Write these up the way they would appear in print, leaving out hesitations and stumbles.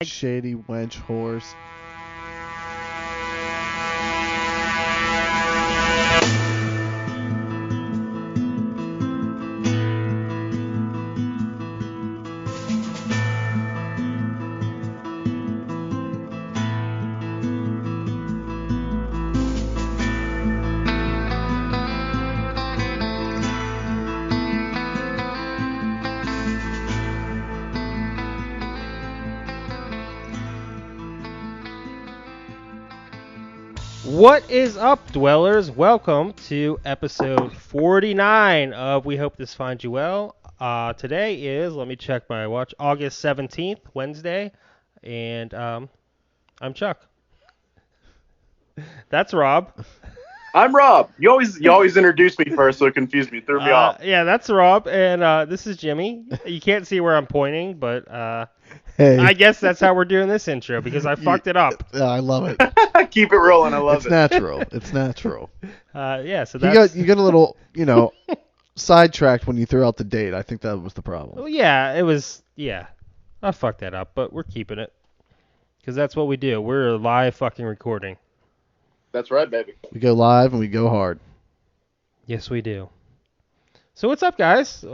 shady wench horse. What is up, dwellers? Welcome to episode 49 of We Hope This Finds You Well. Today is, let me check my watch, August 17th, Wednesday, and I'm Chuck. That's Rob. I'm Rob. You always introduce me first, so it confused me, threw me off. Yeah, that's Rob, and this is Jimmy. You can't see where I'm pointing, but Hey. I guess that's how we're doing this intro, because I fucked it up. I love it. Keep it rolling. I love It's it. natural. It's natural. Yeah, so that's... You got a little, sidetracked when you threw out the date. I think that was the problem. Well, yeah, it was... Yeah, I fucked that up, but we're keeping it. Because that's what we do. We're a live fucking recording. That's right, baby. We go live and we go hard. Yes, we do. So what's up, guys?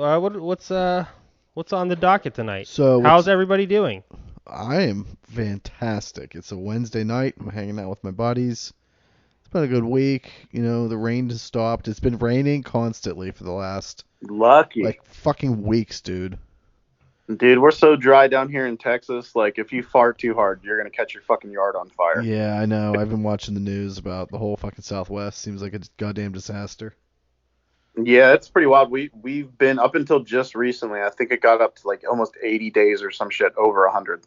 What's on the docket tonight? So how's everybody doing? I am fantastic. It's a Wednesday night. I'm hanging out with my buddies. It's been a good week. The rain has stopped. It's been raining constantly for the last fucking weeks, dude. Dude, we're so dry down here in Texas. Like, if you fart too hard, you're gonna catch your fucking yard on fire. Yeah, I know. I've been watching the news about the whole fucking Southwest. Seems like a goddamn disaster. Yeah, it's pretty wild. We've been up until just recently. I think it got up to like almost 80 days or some shit, over 100.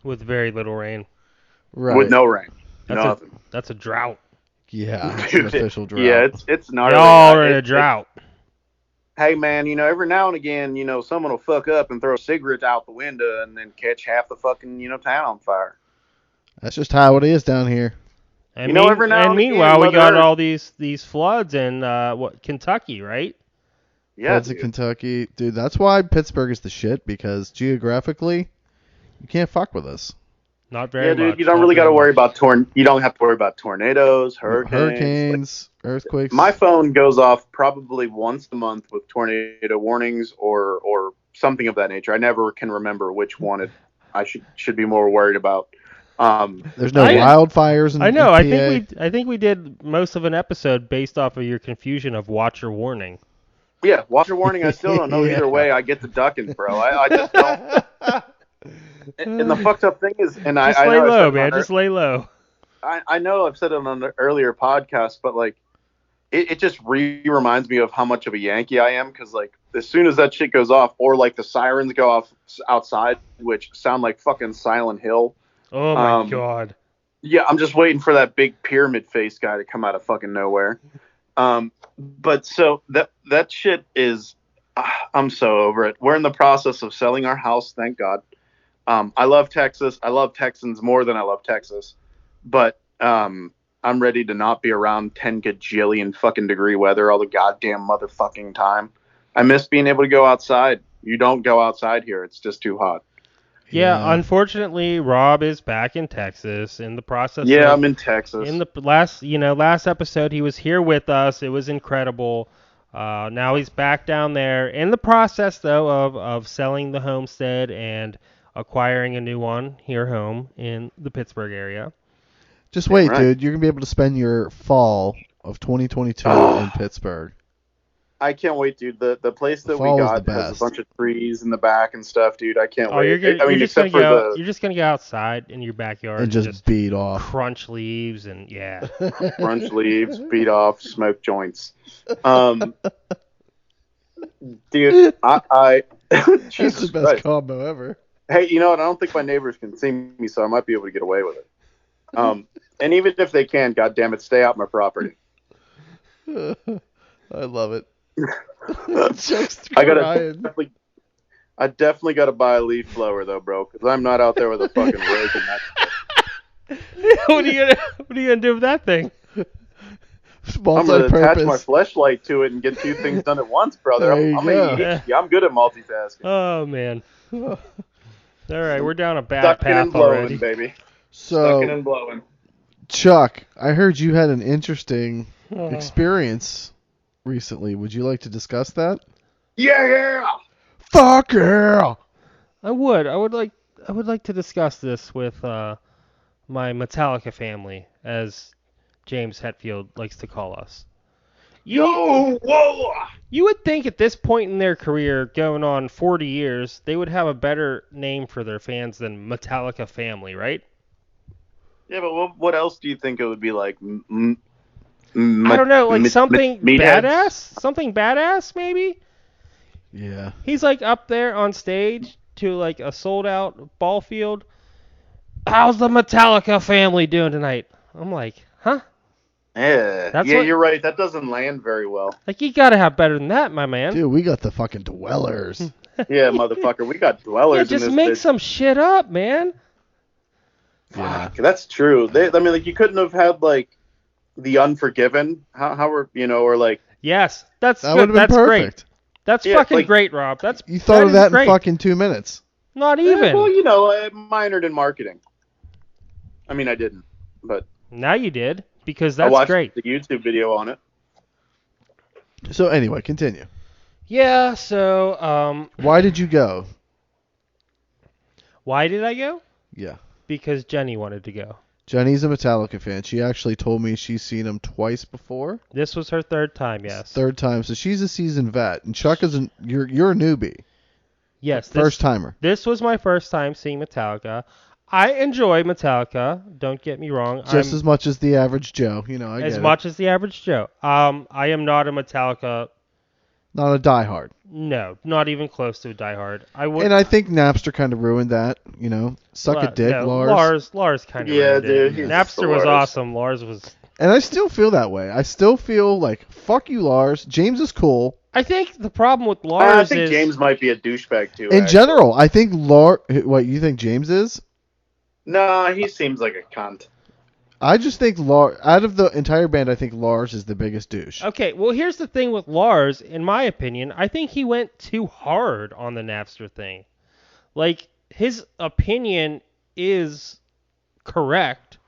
With very little rain. Right. With no rain. That's a drought. Yeah, it's Dude, an official drought. Yeah, it's not. Y'all are in a drought. Hey, man, every now and again, someone will fuck up and throw a cigarette out the window and then catch half the fucking, town on fire. That's just how it is down here. And every now and meanwhile, again, we got all these floods in Kentucky, right? Yeah, Floods in Kentucky. Dude, that's why Pittsburgh is the shit, because geographically, you can't fuck with us. Not very much. Yeah, dude, you don't really got to worry about you don't have to worry about tornadoes, hurricanes, earthquakes. My phone goes off probably once a month with tornado warnings or something of that nature. I never can remember which one I should be more worried about. There's no wildfires in I know. in PA. I think we did most of an episode based off of your confusion of watcher warning. Yeah, watcher warning. I still don't know either way. I get the duckings, bro. I just don't. And the fucked up thing is, and just lay low, man. Just lay low. I know I've said it on the earlier podcast, but like, it just reminds me of how much of a Yankee I am, because like as soon as that shit goes off, or like the sirens go off outside, which sound like fucking Silent Hill. Oh my god. Yeah, I'm just waiting for that big pyramid face guy to come out of fucking nowhere. But so that shit is, I'm so over it. We're in the process of selling our house, thank God. I love Texas. I love Texans more than I love Texas. But I'm ready to not be around 10 gajillion fucking degree weather all the goddamn motherfucking time. I miss being able to go outside. You don't go outside here. It's just too hot. Yeah, unfortunately, Rob is back in Texas in the process. Yeah, I'm in Texas. In the last episode, he was here with us. It was incredible. Now he's back down there in the process, though, of selling the homestead and acquiring a new one here home in the Pittsburgh area. Just wait, dude. You're going to be able to spend your fall of 2022 in Pittsburgh. I can't wait, dude. The place that we got has a bunch of trees in the back and stuff, dude. I can't wait. You're just gonna go outside in your backyard and just beat off, crunch leaves, and crunch leaves, beat off, smoke joints. Dude, I that's the best combo ever. Hey, you know what? I don't think my neighbors can see me, so I might be able to get away with it. And even if they can, goddamn it, stay out my property. I love it. I definitely got to buy a leaf blower though, bro, because I'm not out there with a fucking rake and that. What are you gonna do with that thing? I'm gonna attach my fleshlight to it and get two things done at once, brother. I'm good at multitasking. Oh man. All right, we're down a bad Sucking path and blowing, already. baby. So, Sucking and blowing. Chuck, I heard you had an interesting experience recently. Would you like to discuss that? Yeah. Fuck yeah! I would like to discuss this with my Metallica family, as James Hetfield likes to call us. Whoa! You would think at this point in their career, going on 40 years, they would have a better name for their fans than Metallica family, right? Yeah, but what else do you think it would be like? I don't know, like something badass? Something badass, maybe? Yeah. He's like up there on stage to like a sold out ball field. How's the Metallica family doing tonight? I'm like, huh? Yeah, you're right. That doesn't land very well. Like, you gotta have better than that, my man. Dude, we got the fucking Dwellers. Yeah, motherfucker, we got Dwellers. Yeah, just make some shit up, man. Fuck, that's true. I mean, like, you couldn't have had like the Unforgiven. How were or like? Yes, that's that good. That's perfect. Great. That's fucking great, Rob. You thought of that in fucking 2 minutes. Not even. Well, I minored in marketing. I mean, I didn't, but now you did, because that's great. I watched the YouTube video on it. So anyway, continue. Yeah. So why did you go? Why did I go? Yeah. Because Jenny wanted to go. Jenny's a Metallica fan. She actually told me she's seen them twice before. This was her third time, yes. Third time, so she's a seasoned vet. And Chuck isn't. You're a newbie. Yes. First timer. This was my first time seeing Metallica. I enjoy Metallica. Don't get me wrong. Just as much as the average Joe. As much as the average Joe. I am not a Metallica. Not a diehard. No, not even close to a diehard. And I think Napster kind of ruined that. Suck a dick, no, Lars. Lars kind of ruined it. Napster was awesome. Lars was. And I still feel that way. I still feel like, fuck you, Lars. James is cool. I think the problem with Lars I think James might be a douchebag too. In general, I think Lars. What, you think James is? No, he seems like a cunt. I just think out of the entire band, I think Lars is the biggest douche. Okay, well, here's the thing with Lars, in my opinion. I think he went too hard on the Napster thing. Like, his opinion is correct.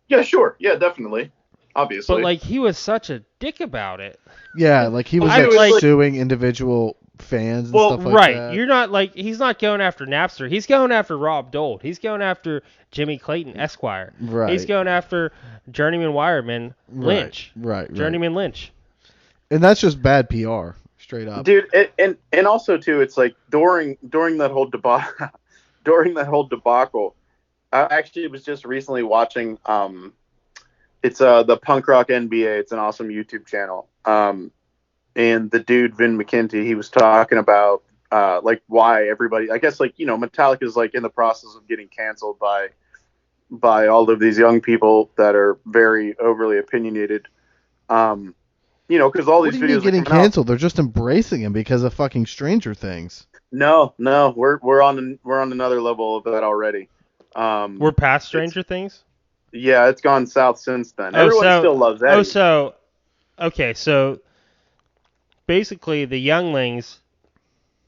Yeah, sure. Yeah, definitely. Obviously. But, like, he was such a dick about it. Yeah, like, he was suing individual fans and stuff like that. Right. You're not, like, he's not going after Napster. He's going after Rob Dole. He's going after Jimmy Clayton, Esquire. Right. He's going after Journeyman Wireman Lynch. Right. Journeyman Lynch. And that's just bad PR, straight up. Dude, and also, too, it's like during that whole debacle, I actually was just recently watching, it's the Punk Rock NBA. It's an awesome YouTube channel. And the dude, Vin McKenty, he was talking about like why everybody, I guess, like, Metallica is like in the process of getting canceled by all of these young people that are very overly opinionated. Because all these videos are getting canceled. They're just embracing him because of fucking Stranger Things. No, we're on another level of that already. We're past Stranger Things? Yeah, it's gone south since then. Everyone still loves Eddie. Okay, so basically the younglings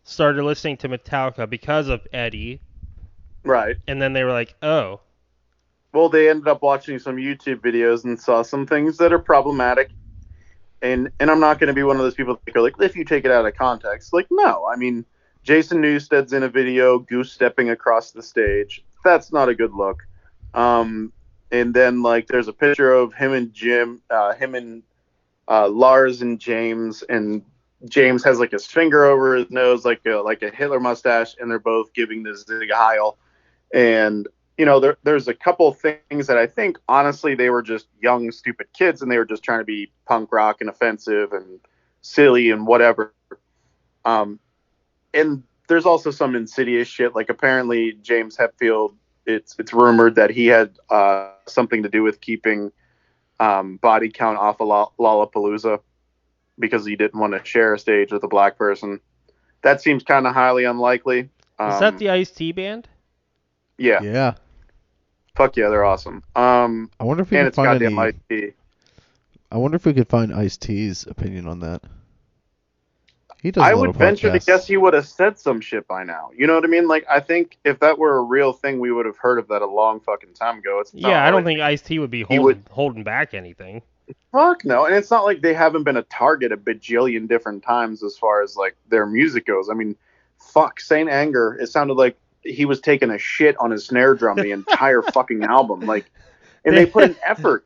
started listening to Metallica because of Eddie. Right. And then they were like, oh. Well, they ended up watching some YouTube videos and saw some things that are problematic. And I'm not going to be one of those people that go, like, if you take it out of context. Like, no. I mean, Jason Newsted's in a video goose stepping across the stage. That's not a good look. And then, like, there's a picture of him and Lars and James, and James has like his finger over his nose, like a Hitler mustache, and they're both giving this Zig Heil. And there's a couple things that I think honestly they were just young stupid kids, and they were just trying to be punk rock and offensive and silly and whatever. And there's also some insidious shit, like apparently James Hetfield. It's rumored that he had something to do with keeping body count off of Lollapalooza because he didn't want to share a stage with a black person. That seems kind of highly unlikely. Is that the Ice-T band? Yeah. Yeah. Fuck yeah, they're awesome. I wonder if we could find I wonder if we could find Ice-T's opinion on that. He does I a lot would of venture to podcasts. guess he would have said some shit by now. You know what I mean? Like, I think if that were a real thing, we would have heard of that a long fucking time ago. It's not I don't like think Ice-T would be holding back anything. fuck no. And it's not like they haven't been a target a bajillion different times as far as like their music goes. I mean, fuck, Saint Anger. It sounded like he was taking a shit on his snare drum the entire fucking album. Like, and they put an effort.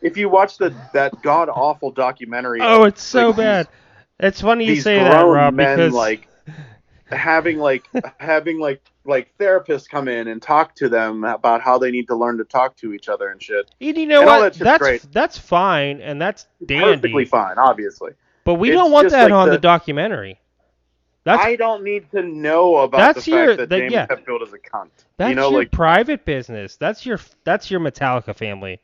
If you watch that god awful documentary, oh, it's so like, bad. It's funny you these say grown that, Rob, men because like having therapists come in and talk to them about how they need to learn to talk to each other and shit. you know and what? all that shit's great. That's fine and that's dandy. Perfectly fine, obviously. But we don't want that on the documentary. I don't need to know about the fact that James Hetfield is a cunt. That's your private business. That's your Metallica family.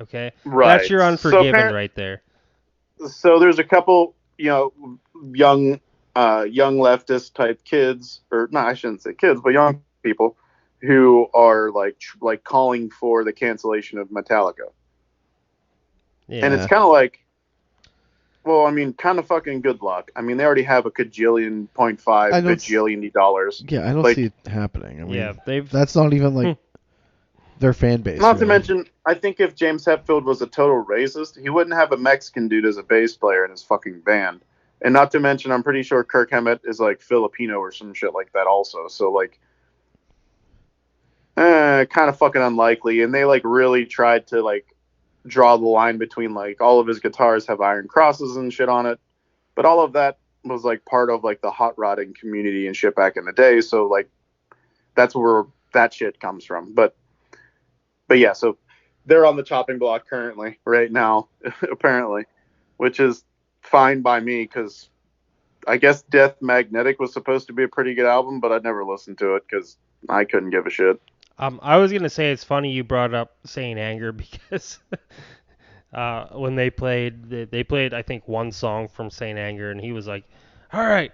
Okay? Right. That's your Unforgiven right there. So there's a couple, young leftist type kids, or no, I shouldn't say kids, but young people who are like calling for the cancellation of Metallica. Yeah. And it's kind of like, well, I mean, kind of fucking good luck. I mean, they already have a $1.5 bajillion dollars. Yeah, I don't see it happening. I mean, that's not even like their fan base. Not to mention, I think if James Hetfield was a total racist, he wouldn't have a Mexican dude as a bass player in his fucking band. And not to mention, I'm pretty sure Kirk Hammett is like Filipino or some shit like that also. So like, kind of fucking unlikely. And they like really tried to like draw the line between like all of his guitars have iron crosses and shit on it, but all of that was like part of like the hot rodding community and shit back in the day. So like, that's where that shit comes from. But yeah, so they're on the chopping block currently right now, apparently, which is fine by me because I guess Death Magnetic was supposed to be a pretty good album, but I'd never listened to it because I couldn't give a shit. I was gonna say it's funny you brought up Saint Anger because when they played I think one song from Saint Anger and he was like, "All right,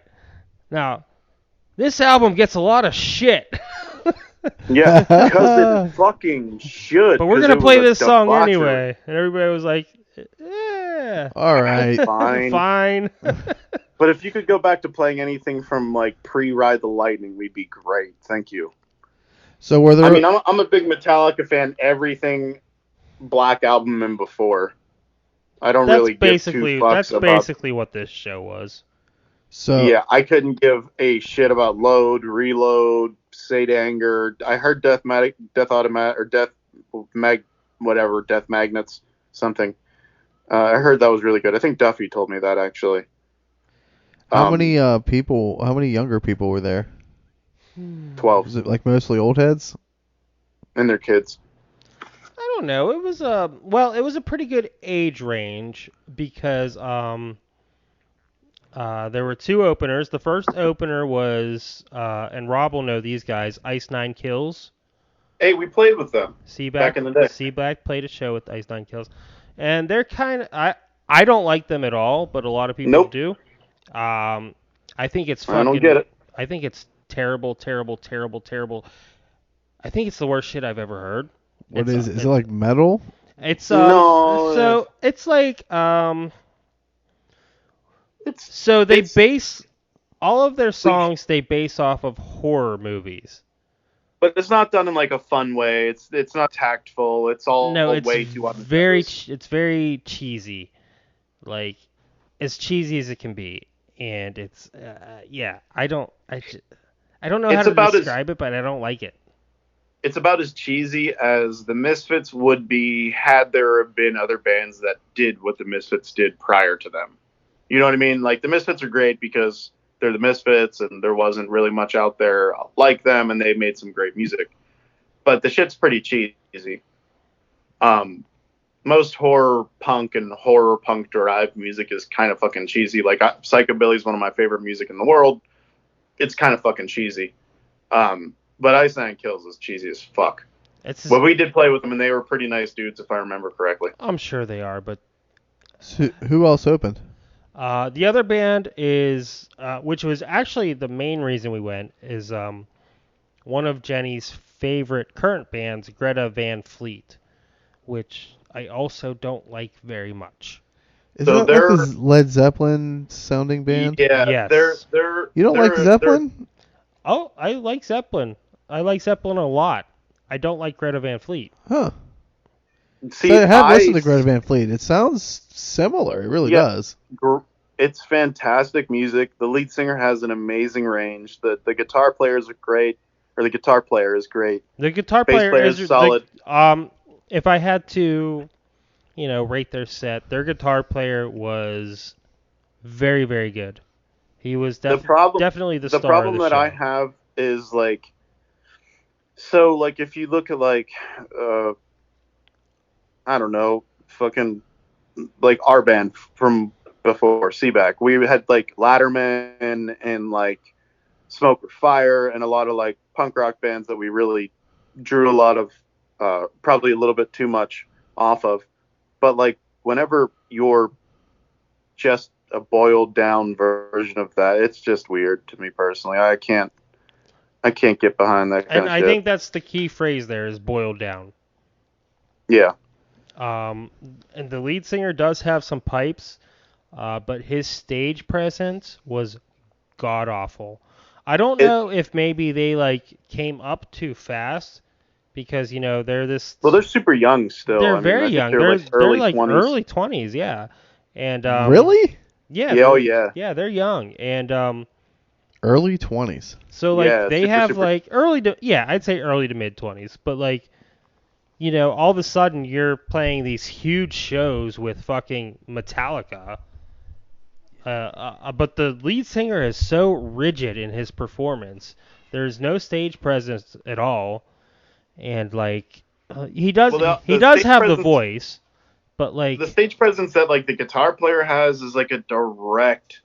now this album gets a lot of shit." Yeah, because it fucking should. But we're gonna play this song anyway, and everybody was like, "Yeah, all right, fine." But if you could go back to playing anything from like pre-Ride the Lightning, we'd be great. Thank you. So were there? I mean, I'm a big Metallica fan. Everything Black Album and before. I don't really give two fucks That's basically what this show was. So yeah, I couldn't give a shit about Load, Reload, Saint Anger. I heard Death Automatic, or Death Magnets, something. I heard that was really good. I think Duffy told me that actually. How many younger people were there? 12. Was it like mostly old heads? And their kids. I don't know. It was a pretty good age range because there were two openers. The first opener was and Rob will know these guys, Ice Nine Kills. Hey, we played with them back in the day. Seaback played a show with Ice Nine Kills, and they're kind of I don't like them at all, but a lot of people do. I think it's fucking. I don't get it. I think it's terrible. I think it's the worst shit I've ever heard. What is it? Is it like metal? It's no. So it's like so they base all of their songs they base off of horror movies. But it's not done in like a fun way. It's not tactful. It's all way too it's very cheesy. Like as cheesy as it can be. And it's I don't know how to describe it, but I don't like it. It's about as cheesy as the Misfits would be had there been other bands that did what the Misfits did prior to them. You know what I mean? Like the Misfits are great because they're the Misfits and there wasn't really much out there like them and they made some great music. But the shit's pretty cheesy. Most horror punk and horror punk derived music is kind of fucking cheesy. Like Psychobilly is one of my favorite music in the world. It's kind of fucking cheesy. But Ice Nine Kills is cheesy as fuck. Well, we did play with them and they were pretty nice dudes if I remember correctly. I'm sure they are, but so, who else opened? The other band is, which was actually the main reason we went, is one of Jenny's favorite current bands, Greta Van Fleet, which I also don't like very much. Isn't that like this Led Zeppelin sounding band? Yeah. Yes. You don't like Zeppelin? Oh, I like Zeppelin. I like Zeppelin a lot. I don't like Greta Van Fleet. Huh. See, so I have listened to Greta Van Fleet. It sounds similar. It really does. It's fantastic music. The lead singer has an amazing range. The guitar players are great. Or the guitar player is great. The guitar player is solid. If I had to, rate their set, their guitar player was very, very good. He was definitely the star of the show. The problem that I have is if you look at I don't know, fucking our band from before Seaback, we had Ladderman and Smoke or Fire and a lot of punk rock bands that we really drew a lot of probably a little bit too much off of. But whenever you're just a boiled down version of that, it's just weird to me personally. I can't get behind that kind of shit. And I think that's the key phrase there is boiled down. Yeah. And the lead singer does have some pipes, but his stage presence was god awful. I don't know if maybe they came up too fast because they're this. Well, they're super young still. They're very young. They're early 20s. Early 20s, yeah. And really? Yeah. Yeah. Yeah, they're young and early 20s. So they have early to I'd say early to mid 20s, but all of a sudden you're playing these huge shows with fucking Metallica. But the lead singer is so rigid in his performance. There's no stage presence at all, and he does have the voice, but the stage presence that the guitar player has is a direct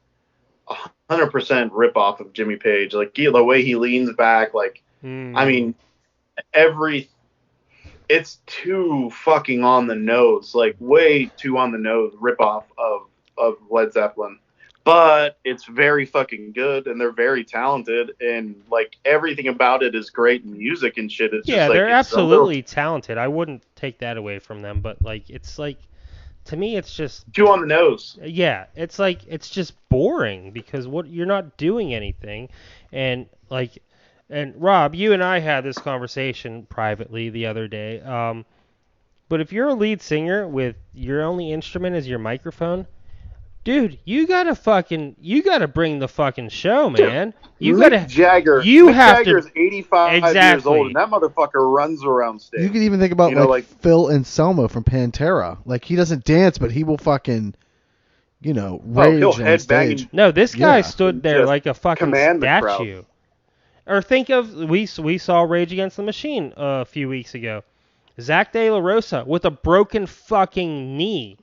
100% rip off of Jimmy Page. The way he leans back, I mean, it's too fucking on the nose, way too on the nose rip off of Led Zeppelin. But it's very fucking good, and they're very talented, and everything about it is great music and shit. It's just, they're absolutely talented. I wouldn't take that away from them, but it's to me, it's just too on the nose. Yeah, it's it's just boring because you're not doing anything, and Rob, you and I had this conversation privately the other day. But if you're a lead singer with your only instrument is your microphone. Dude, you gotta bring the fucking show, man. Mick Jagger's 85 years old, and that motherfucker runs around stage. You can even think about Phil Anselmo from Pantera. He doesn't dance, but he will fucking, rage on stage. No, this guy stood there like a fucking statue. Or think of we saw Rage Against the Machine a few weeks ago. Zach De La Rosa with a broken fucking knee.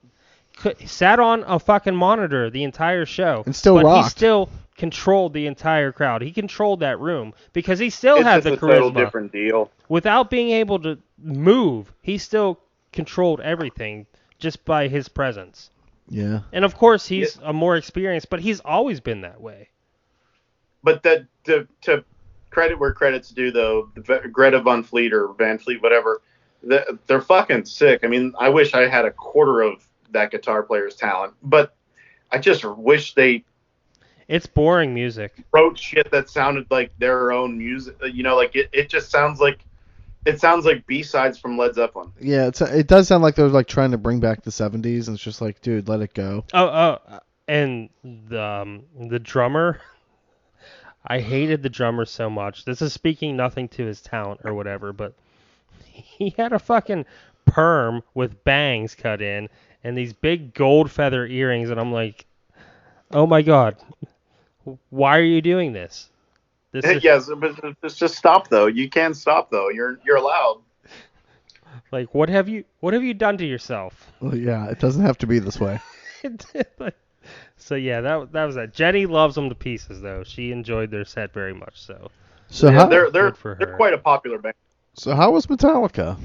Sat on a fucking monitor the entire show. And still rocked. He still controlled the entire crowd. He controlled that room because he still had the charisma. It's a total different deal. Without being able to move, he still controlled everything just by his presence. Yeah. And of course, he's a more experienced, but he's always been that way. But to credit where credit's due, though, Greta Van Fleet or Van Fleet, whatever, they're fucking sick. I mean, I wish I had a quarter of that guitar player's talent, but I just wish it's boring music. Wrote shit that sounded like their own music. It just sounds like B-sides from Led Zeppelin. Yeah, it does sound like they're trying to bring back the 70s, and it's just dude, let it go. And the drummer, I hated the drummer so much. This is speaking nothing to his talent or whatever, but he had a fucking perm with bangs cut in and these big gold feather earrings, and I'm like, oh my god, why are you doing this? Yes, but just stop though. You can stop though. You're allowed. What have you done to yourself? Well, yeah, it doesn't have to be this way. So yeah, that was that. Jenny loves them to pieces though. She enjoyed their set very much. So yeah, they're quite a popular band. So how was Metallica?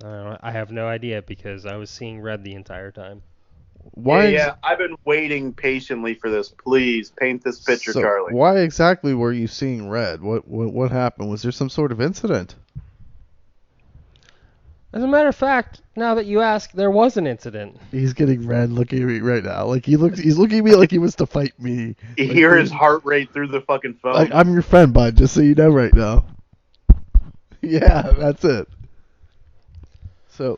I have no idea because I was seeing red the entire time. Yeah, I've been waiting patiently for this. Please paint this picture, Charlie. Why exactly were you seeing red? What happened? Was there some sort of incident? As a matter of fact, now that you ask, there was an incident. He's getting red looking at me right now. Like he's looking at me like he wants to fight me. You like, hear his heart rate through the fucking phone. Like, I'm your friend, bud, just so you know right now. Yeah, that's it. So,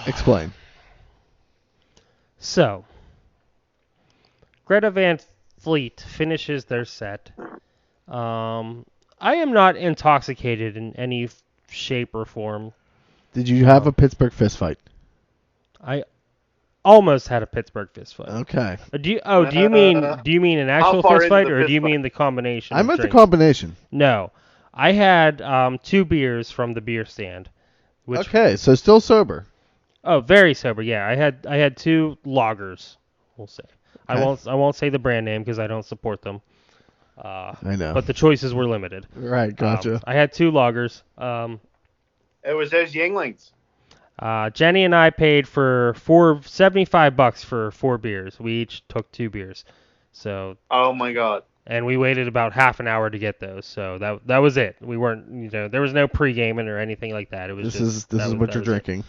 explain. So, Greta Van Fleet finishes their set. I am not intoxicated in any shape or form. Did you have a Pittsburgh fist fight? I almost had a Pittsburgh fist fight. Okay. Do you mean an actual fist fight, or do you mean the combination? I meant the combination. No, I had 2 beers from the beer stand. Okay, so still sober. Oh, very sober. Yeah, I had 2 lagers. We'll say. Okay. I won't say the brand name because I don't support them. I know. But the choices were limited. Right, gotcha. I had 2 lagers. It was those Yinglings. Jenny and I paid for $75 for 4 beers. We each took 2 beers. So. Oh my God. And we waited about half an hour to get those. So that was it. We weren't, there was no pre-gaming or anything like that. It was this is what you're drinking.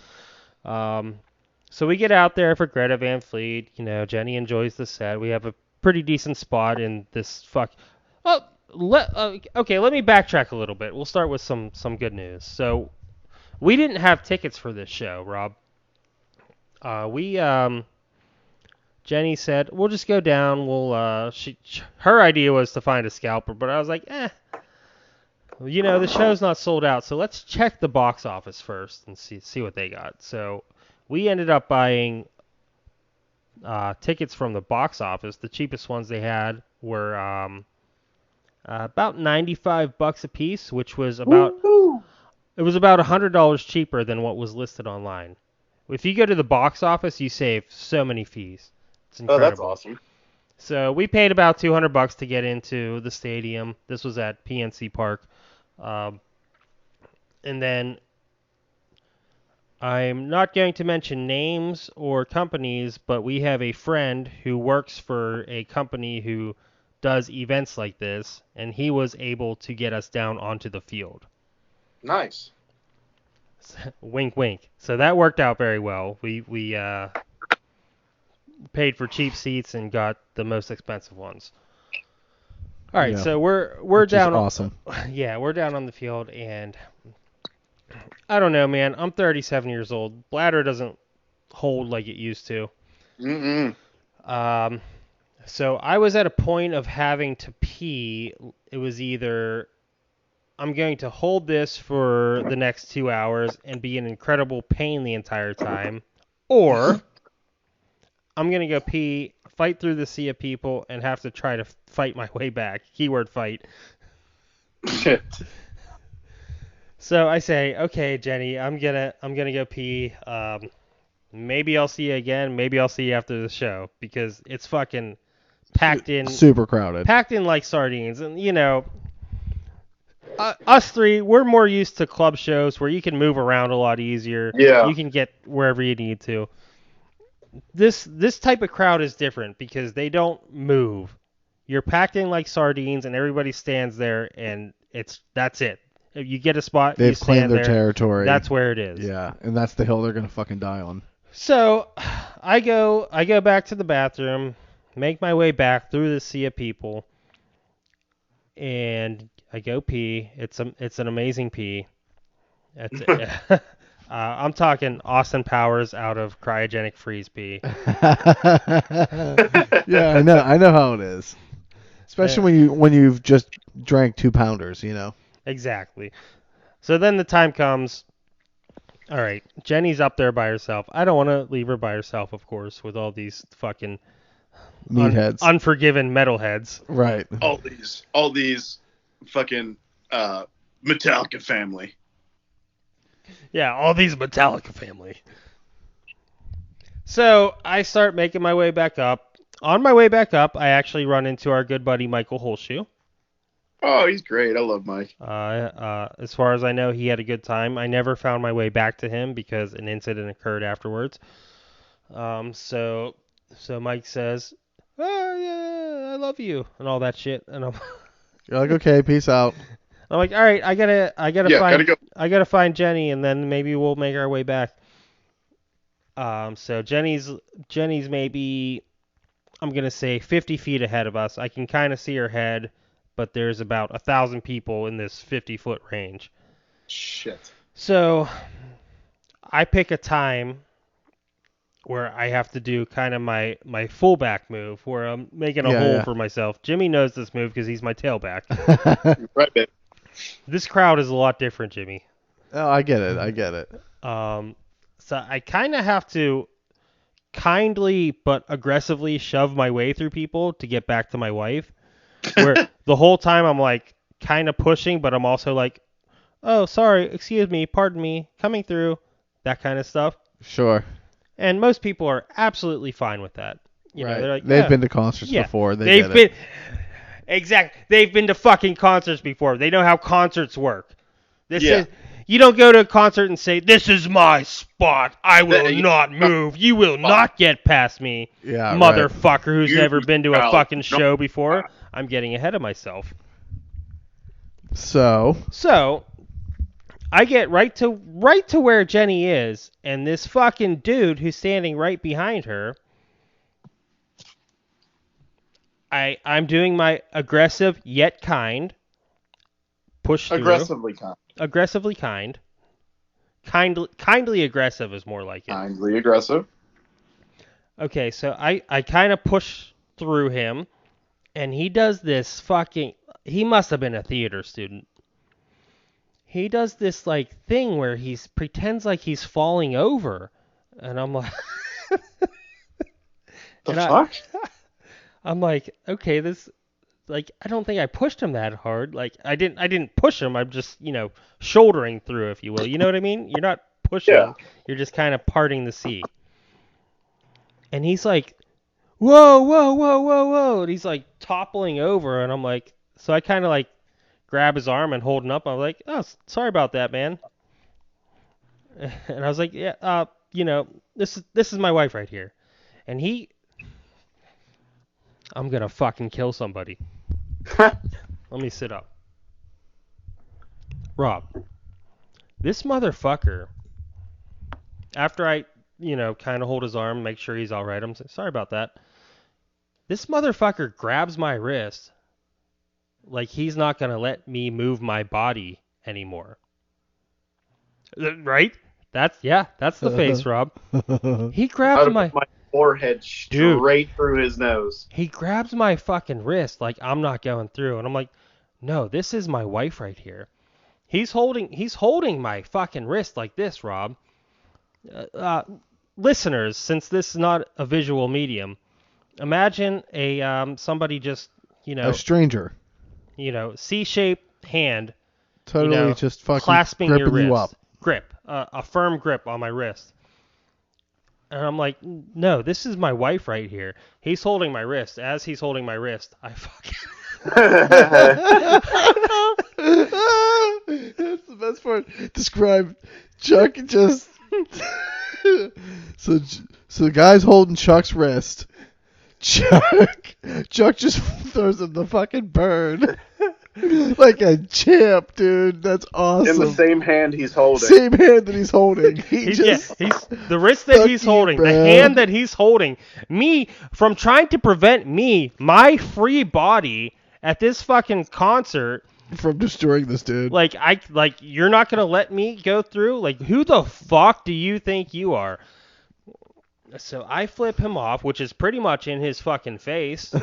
So we get out there for Greta Van Fleet. Jenny enjoys the set. We have a pretty decent spot in this okay, let me backtrack a little bit. We'll start with some good news. So we didn't have tickets for this show, Rob. Jenny said, we'll just go down. Her idea was to find a scalper, but I was like, the show's not sold out, so let's check the box office first and see what they got. So we ended up buying tickets from the box office. The cheapest ones they had were about $95 a piece, which was about $100 cheaper than what was listed online. If you go to the box office, you save so many fees. It's incredible. Oh, that's awesome. So we paid about $200 to get into the stadium. This was at PNC Park. And then I'm not going to mention names or companies, but we have a friend who works for a company who does events like this, and he was able to get us down onto the field. Nice. Wink, wink. So that worked out very well. We paid for cheap seats and got the most expensive ones. All right, so we're down. Awesome. Yeah, we're down on the field, and I don't know, man. I'm 37 years old. Bladder doesn't hold like it used to. So I was at a point of having to pee. It was either I'm going to hold this for the next 2 hours and be in incredible pain the entire time, or I'm going to go pee, fight through the sea of people, and have to try to fight my way back. Keyword fight. Shit. So I say, okay, Jenny, I'm gonna go pee. Maybe I'll see you again. Maybe I'll see you after the show because it's fucking packed in. Super crowded. Packed in like sardines, and us three, we're more used to club shows where you can move around a lot easier. Yeah. You can get wherever you need to. This type of crowd is different because they don't move. You're packed in like sardines, and everybody stands there, and that's it. If you get a spot, They've you stand claimed their there. territory. That's where it is. Yeah, and that's the hill they're gonna fucking die on. So, I go back to the bathroom, make my way back through the sea of people, and I go pee. It's an amazing pee. I'm talking Austin Powers out of cryogenic freeze pee. Yeah, I know how it is. Especially when you've just drank 2-pounders, Exactly. So then the time comes. All right, Jenny's up there by herself. I don't want to leave her by herself, of course, with all these fucking meatheads, unforgiven metalheads. Right. All these fucking Metallica family. Yeah, all these Metallica family. So I start making my way back up. On my way back up, I actually run into our good buddy Michael Holshoe. Oh, he's great. I love Mike. As far as I know, he had a good time. I never found my way back to him because an incident occurred afterwards. So Mike says, "Oh yeah, I love you," and all that shit. And you're like, "Okay, peace out." I'm like, all right, I gotta gotta find Jenny, and then maybe we'll make our way back. So Jenny's maybe, I'm gonna say 50 feet ahead of us. I can kind of see her head, but there's about 1,000 people in this 50-foot range. Shit. So I pick a time where I have to do kind of my fullback move, where I'm making a hole for myself. Jimmy knows this move because he's my tailback. Right, babe. This crowd is a lot different, Jimmy. Oh, I get it. So I kind of have to kindly but aggressively shove my way through people to get back to my wife. Where the whole time I'm like kind of pushing, but I'm also like, oh, sorry, excuse me, pardon me, coming through, that kind of stuff. Sure. And most people are absolutely fine with that. You know, they're like, they've been to concerts before. They've been exactly. They've been to fucking concerts before. They know how concerts work. You don't go to a concert and say, "This is my spot. I will not move. You will not get past me." Yeah, motherfucker who's never been to a fucking show before. I'm getting ahead of myself. So I get right to where Jenny is, and this fucking dude who's standing right behind her. I'm doing my aggressive yet kind push through. Aggressively kind. Kindly aggressive is more like it. Kindly aggressive. Okay, so I kind of push through him, and he does this fucking... He must have been a theater student. He does this like thing where he pretends like he's falling over, and I'm like... The fuck? I'm like, okay, this... Like, I don't think I pushed him that hard. Like, I didn't push him. I'm just, shouldering through, if you will. You know what I mean? You're not pushing. Yeah. You're just kind of parting the sea. And he's like, whoa, whoa, whoa, whoa, whoa. And he's like toppling over. And I'm like, so I kind of like grab his arm and hold him up. I'm like, oh, sorry about that, man. And I was like, yeah, this is my wife right here. And I'm going to fucking kill somebody. Let me sit up. Rob, this motherfucker, after I, kind of hold his arm, make sure he's all right, I'm sorry about that. This motherfucker grabs my wrist like he's not going to let me move my body anymore. Right? That's the face, Rob. He grabs my forehead straight through his nose. He grabs my fucking wrist like I'm not going through, and I'm like, no, this is my wife right here. He's holding my fucking wrist like this, Rob. Listeners, since this is not a visual medium, imagine somebody just a stranger, C-shaped hand, totally just fucking clasping your wrist, you up. grip, a firm grip on my wrist. And I'm like, no, this is my wife right here. He's holding my wrist. As he's holding my wrist, I fucking... That's the best part. Describe Chuck just... So the guy's holding Chuck's wrist. Chuck just throws him the fucking bird. Like a champ, dude. That's awesome. In the same hand he's holding. Same hand that he's holding. He's the wrist that he's holding, the hand that he's holding. Me, from trying to prevent my free body at this fucking concert from destroying this dude. Like you're not gonna let me go through? Like, who the fuck do you think you are? So I flip him off, which is pretty much in his fucking face.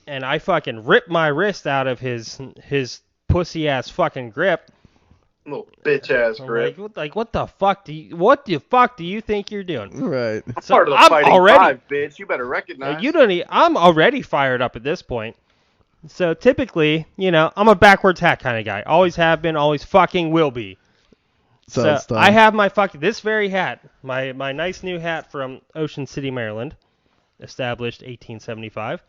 And I fucking rip my wrist out of his pussy ass fucking grip. Little bitch ass grip. What the fuck do you think you're doing? Right. I'm part of the fighting five, bitch. You better recognize. I'm already fired up at this point. So typically, I'm a backwards hat kind of guy. Always have been, always fucking will be. So I have this very hat, my nice new hat from Ocean City, Maryland, established 1875.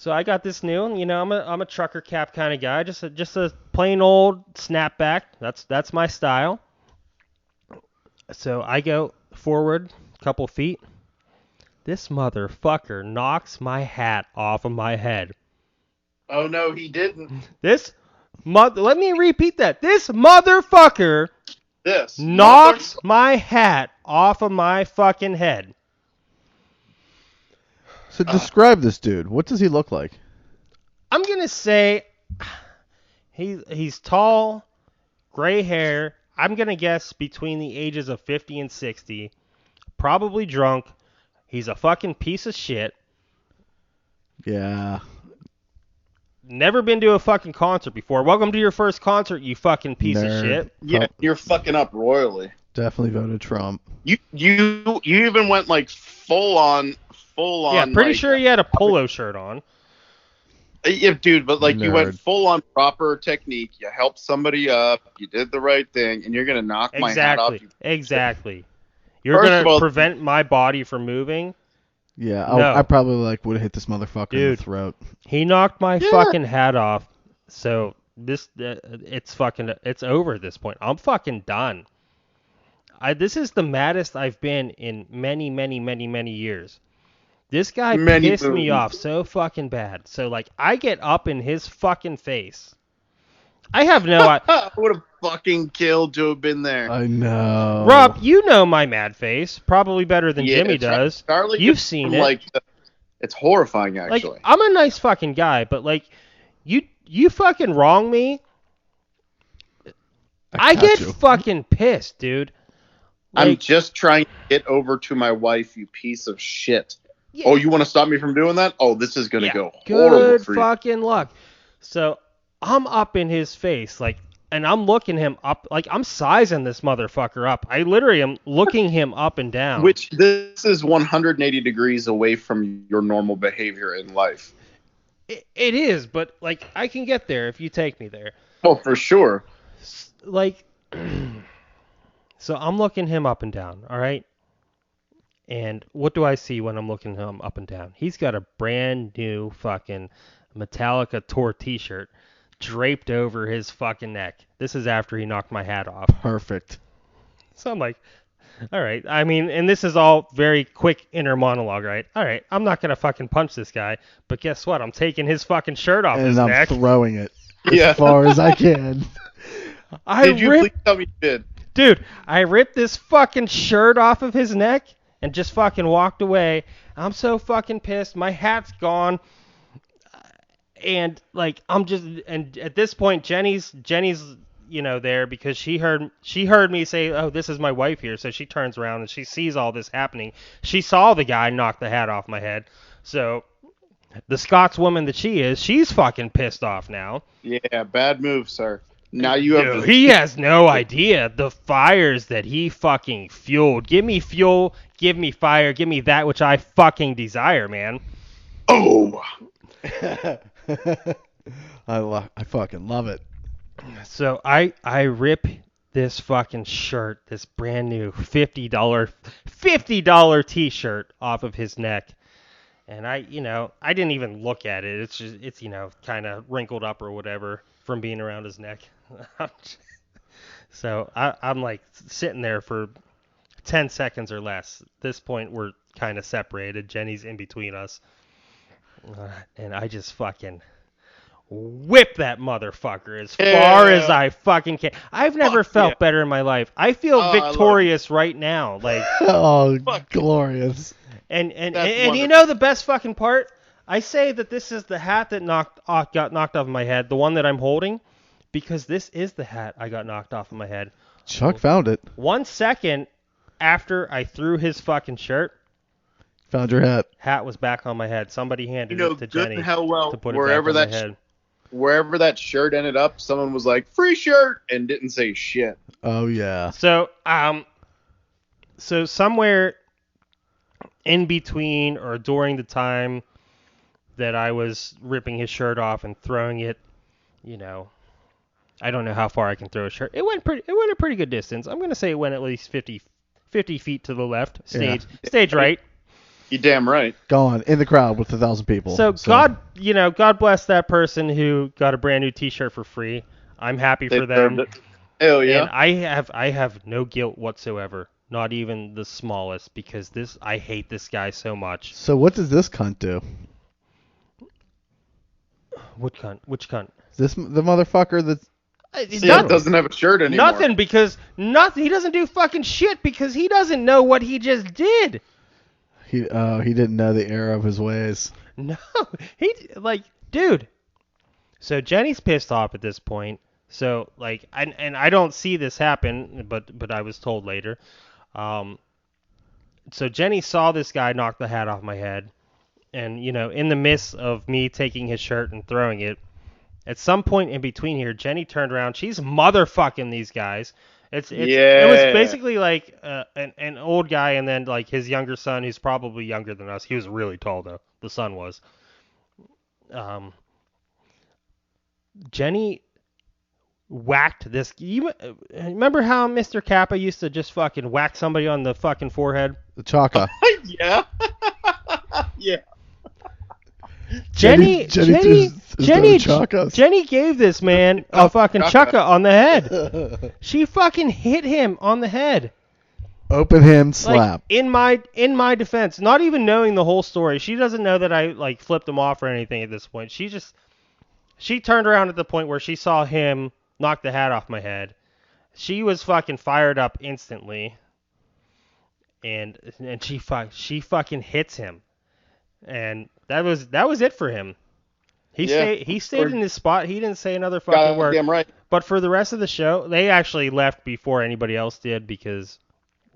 So I got this new, I'm a trucker cap kind of guy, just a plain old snapback. That's my style. So I go forward a couple feet. This motherfucker knocks my hat off of my head. Oh no, he didn't. This Let me repeat that. This motherfucker knocks my hat off of my fucking head. So describe this dude. What does he look like? I'm going to say he's tall, gray hair. I'm going to guess between the ages of 50 and 60. Probably drunk. He's a fucking piece of shit. Yeah. Never been to a fucking concert before. Welcome to your first concert, you fucking piece of shit. Yeah, you're fucking up royally. Definitely voted Trump. You even went like full on. Yeah, pretty sure he had a polo shirt on. Yeah, dude, but like you went full on proper technique. You helped somebody up. You did the right thing, and you're gonna knock my hat off. Exactly. You're gonna prevent my body from moving. Yeah, I probably would have hit this motherfucker in the throat. He knocked my fucking hat off. So it's over at this point. I'm fucking done. This is the maddest I've been in many, many, many, many years. This guy pissed me off so fucking bad. So I get up in his fucking face. I have no idea. I would have fucking killed to have been there. I know. Rob, you know my mad face probably better than Jimmy does. You've seen it. It's horrifying, actually. I'm a nice fucking guy, but you fucking wrong me. I get fucking pissed, dude. I'm just trying to get over to my wife, you piece of shit. Yeah. Oh, you want to stop me from doing that? Oh, this is gonna go horrible for you. Good fucking luck. So I'm up in his face, and I'm looking him up, I'm sizing this motherfucker up. I literally am looking him up and down. Which this is 180 degrees away from your normal behavior in life. It is, but I can get there if you take me there. Oh, for sure. So I'm looking him up and down, all right? And what do I see when I'm looking him up and down? He's got a brand new fucking Metallica tour t-shirt draped over his fucking neck. This is after he knocked my hat off. Perfect. So I'm like, all right. I mean, and this is all very quick inner monologue, right? All right, I'm not going to fucking punch this guy, but guess what? I'm taking his fucking shirt off his neck. And I'm throwing it as far as I can. Did you please tell me you did? Dude, I ripped this fucking shirt off of his neck and just fucking walked away. I'm so fucking pissed. My hat's gone. And and at this point Jenny's there because she heard me say, "Oh, this is my wife here." So she turns around and she sees all this happening. She saw the guy knock the hat off my head. So the Scotswoman that she is, she's fucking pissed off now. Yeah, bad move, sir. Now you have he has no idea the fires that he fucking fueled. Give me fuel, give me fire, give me that which I fucking desire, man. Oh. I fucking love it. So I rip this fucking shirt, this brand new $50 t-shirt off of his neck. And I didn't even look at it. It's kind of wrinkled up or whatever from being around his neck. So I'm sitting there for 10 seconds or less. At this point, we're kind of separated. Jenny's in between us. And I just fucking whip that motherfucker as far as I fucking can. I've never felt better in my life. I feel victorious right now. Glorious. And you know the best fucking part? I say that this is the hat that got knocked off my head, the one that I'm holding, because this is the hat I got knocked off of my head. Chuck found it. 1 second after I threw his fucking shirt, found your hat. Hat was back on my head. Somebody handed it to Jenny to put it wherever back on my head. Wherever that shirt ended up, someone was like, "Free shirt," and didn't say shit. Oh yeah. So somewhere in between or during the time that I was ripping his shirt off and throwing it, I don't know how far I can throw a shirt. It went a pretty good distance. I'm gonna say it went at least 50 feet to the left, stage right. You damn right. Gone in the crowd with 1,000 people. So God bless that person who got a brand new T-shirt for free. I'm happy for them. Hell yeah. And I have no guilt whatsoever, not even the smallest, because I hate this guy so much. So what does this cunt do? Which cunt? The motherfucker that's... doesn't have a shirt anymore. Nothing, because he doesn't do fucking shit because he doesn't know what he just did. He didn't know the error of his ways. No, dude. So Jenny's pissed off at this point. So and I don't see this happen, but I was told later. So Jenny saw this guy knock the hat off my head, and in the midst of me taking his shirt and throwing it, at some point in between here, Jenny turned around. She's motherfucking these guys. It was basically like an old guy and then like his younger son, who's probably younger than us. He was really tall though. The son was. Jenny whacked this. You remember how Mr. Kappa used to just fucking whack somebody on the fucking forehead? The chaka. Yeah. Yeah. Jenny gave this man a fucking chaka on the head. She fucking hit him on the head. Open hand slap. Like, in my defense, not even knowing the whole story, she doesn't know that I like flipped him off or anything at this point. She turned around at the point where she saw him knock the hat off my head. She was fucking fired up instantly, and she fucking hits him. And that was it for him. He stayed in his spot. He didn't say another fucking word. Damn right. But for the rest of the show, they actually left before anybody else did because,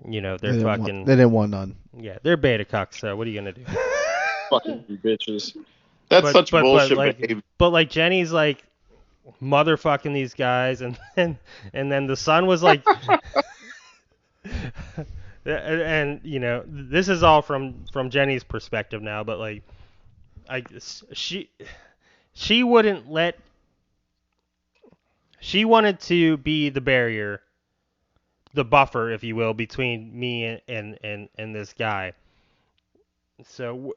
they're they fucking. They didn't want none. Yeah, they're beta cucks. So what are you gonna do? Fucking bitches. That's such bullshit behavior. But like Jenny's like motherfucking these guys, and then the son was like. And this is all from Jenny's perspective now, but like, she wouldn't let. She wanted to be the barrier, the buffer, if you will, between me and this guy. So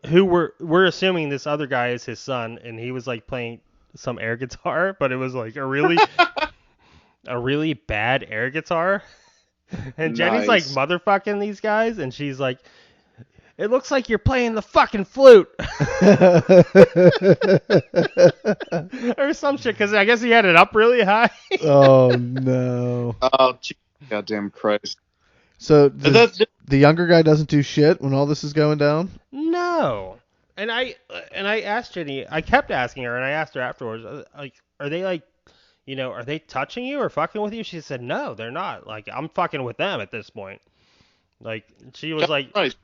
we're assuming this other guy is his son, and he was like playing some air guitar, but it was like a really bad air guitar. And Jenny's like motherfucking these guys, and she's like, "It looks like you're playing the fucking flute," or some shit. Because I guess he had it up really high. Oh no! Oh, goddamn Christ! So the younger guy doesn't do shit when all this is going down? No. And I asked Jenny. I kept asking her, and I asked her afterwards, like, are they like? Are they touching you or fucking with you? She said, no, they're not. Like, I'm fucking with them at this point. Like, she was like, Christ.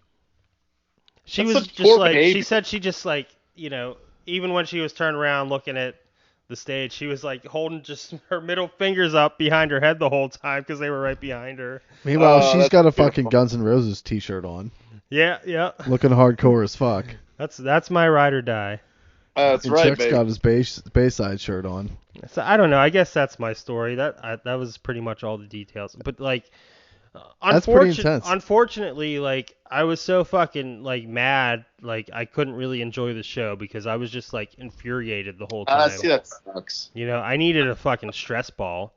She That's was just like, behavior. She said she just like, even when she was turned around looking at the stage, she was like holding just her middle fingers up behind her head the whole time because they were right behind her. Meanwhile, she's got a fucking Guns N' Roses t-shirt on. Yeah. Looking hardcore as fuck. That's my ride or die. That's and right, Chuck's got his Bayside shirt on. So I don't know. I guess that's my story. That was pretty much all the details. But like, that's pretty intense. Unfortunately, like I was so fucking like mad, like I couldn't really enjoy the show because I was just like infuriated the whole time. See, that sucks. I needed a fucking stress ball.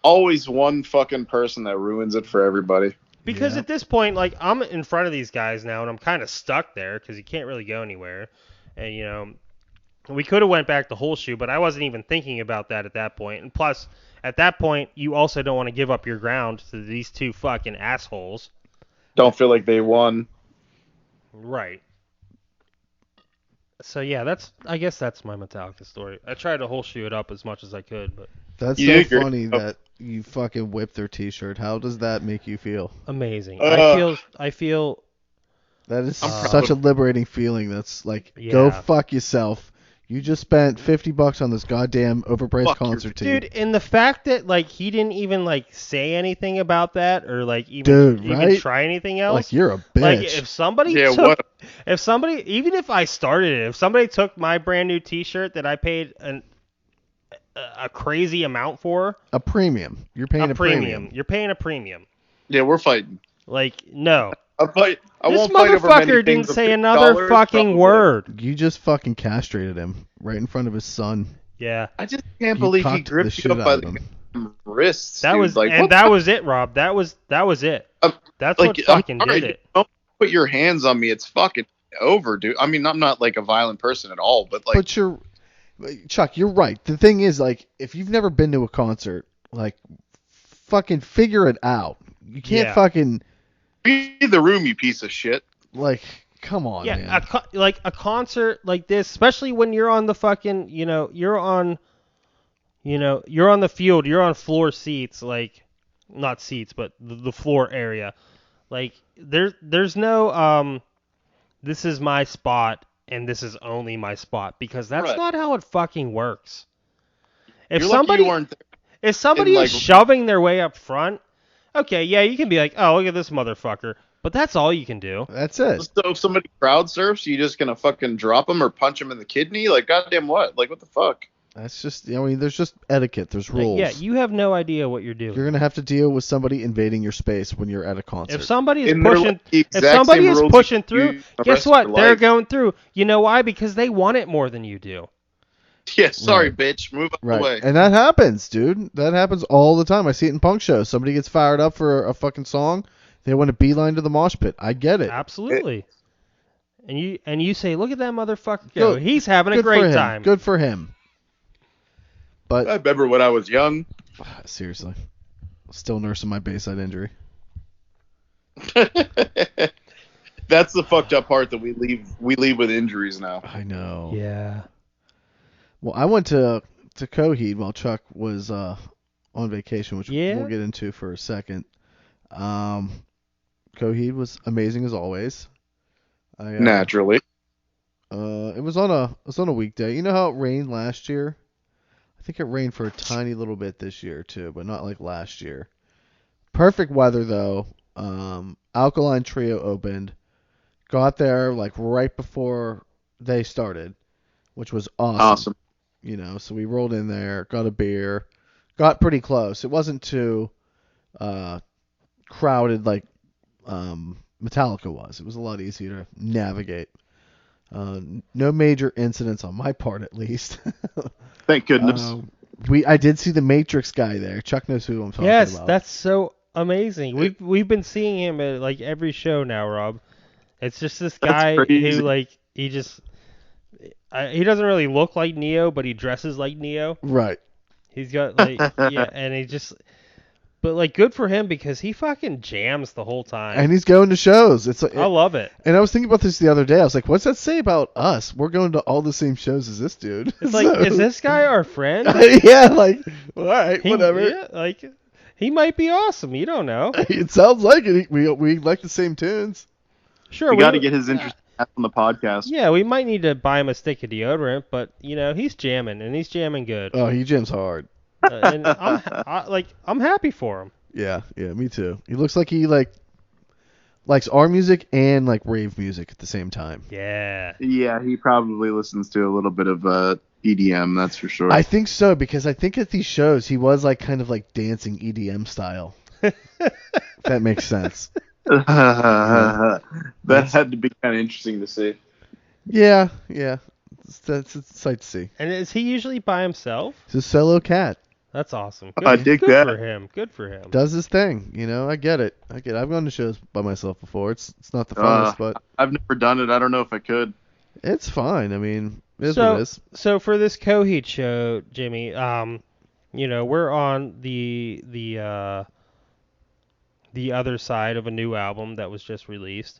Always one fucking person that ruins it for everybody. Because at this point, like I'm in front of these guys now, and I'm kind of stuck there because you can't really go anywhere, and we could have went back to Holshoe, but I wasn't even thinking about that at that point. And plus, at that point, you also don't want to give up your ground to these two fucking assholes. Don't feel like they won. Right. So yeah, I guess that's my Metallica story. I tried to Holshoe it up as much as I could, but that's so funny that you fucking whipped their t-shirt. How does that make you feel? Amazing. I feel that is such a liberating feeling. That's like, go fuck yourself. You just spent $50 on this goddamn overpriced concert ticket. Dude, and the fact that like he didn't even like say anything about that or like even try anything else. Like you're a bitch. Like if somebody even if I started it, if somebody took my brand new t-shirt that I paid a crazy amount for, a premium. You're paying a premium. You're paying a premium. Yeah, we're fighting. Like no. I this won't fight over many motherfucker didn't say another fucking word. You just fucking castrated him right in front of his son. Yeah. I just can't believe he gripped you up by the wrists. That was it, Rob. That was it. That's what fucking did it. Don't put your hands on me. It's fucking over, dude. I mean, I'm not like a violent person at all, but like. But Chuck, you're right. The thing is, like, if you've never been to a concert, like, fucking figure it out. You can't fucking read the room, you piece of shit. Like, come on, man. Like a concert like this, especially when you're on the fucking, you're on the field, you're on floor seats, like, not seats, but the floor area. Like, there's no, this is my spot and this is only my spot, because that's not how it fucking works. If somebody is shoving their way up front, okay, yeah, you can be like, oh, look at this motherfucker. But that's all you can do. That's it. So if somebody crowd surfs, you just gonna fucking drop them or punch them in the kidney? Like, goddamn what? Like, what the fuck? That's just, there's just etiquette. There's rules. Yeah, you have no idea what you're doing. You're gonna have to deal with somebody invading your space when you're at a concert. If somebody is pushing through, guess what? They're going through. You know why? Because they want it more than you do. Yeah, sorry, bitch. Move out the way. And that happens, dude. That happens all the time. I see it in punk shows. Somebody gets fired up for a fucking song. They want to beeline to the mosh pit. I get it. Absolutely. And you say, look at that motherfucker go. He's having a great time. Good for him. But I remember when I was young. Seriously. Still nursing my Bayside injury. That's the fucked up part, that we leave with injuries now. I know. Yeah. Well, I went to Coheed while Chuck was on vacation, which we'll get into for a second. Coheed was amazing as always. Naturally. It was on a weekday. You know how it rained last year? I think it rained for a tiny little bit this year too, but not like last year. Perfect weather though. Alkaline Trio opened. Got there like right before they started, which was awesome. So we rolled in there, got a beer, got pretty close. It wasn't too crowded like Metallica was. It was a lot easier to navigate. No major incidents on my part, at least. Thank goodness. I did see the Matrix guy there. Chuck knows who I'm talking about. Yes, that's so amazing. We've been seeing him at like every show now, Rob. It's just this guy who like he doesn't really look like Neo, but he dresses like Neo. Right. He's got like and he just. But like, good for him, because he fucking jams the whole time. And he's going to shows. I love it. And I was thinking about this the other day. I was like, what's that say about us? We're going to all the same shows as this dude. It's like, is this guy our friend? Yeah, like, all right, whatever. Yeah, like, he might be awesome. You don't know. It sounds like it. We like the same tunes. Sure. We got to get his interest on the podcast. Yeah, we might need to buy him a stick of deodorant, but, he's jamming, and he's jamming good. Oh, he jams hard. And I'm happy for him. Yeah, me too. He looks like he likes our music and like rave music at the same time. Yeah. Yeah, he probably listens to a little bit of EDM, that's for sure. I think so, because I think at these shows he was like kind of like dancing EDM style. If that makes sense. That had to be kind of interesting to see. Yeah. It's a sight to see. And is he usually by himself? He's a solo cat. That's awesome. I dig that. Good for him. Does his thing. I get it. I've gone to shows by myself before. It's not the funnest, but I've never done it. I don't know if I could. It's fine. I mean, it is what it is. So for this Coheed show, Jimmy, we're on the other side of a new album that was just released.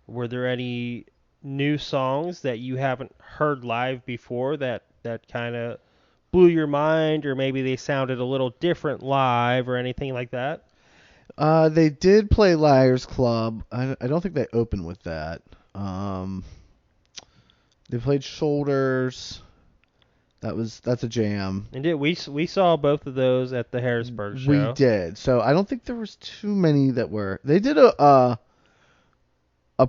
Were there any new songs that you haven't heard live before that kind of blew your mind, or maybe they sounded a little different live, or anything like that? They did play Liars Club. I don't think they opened with that. They played Shoulders. That's a jam. And we saw both of those at the Harrisburg show. We did. So I don't think there was too many that were. They did a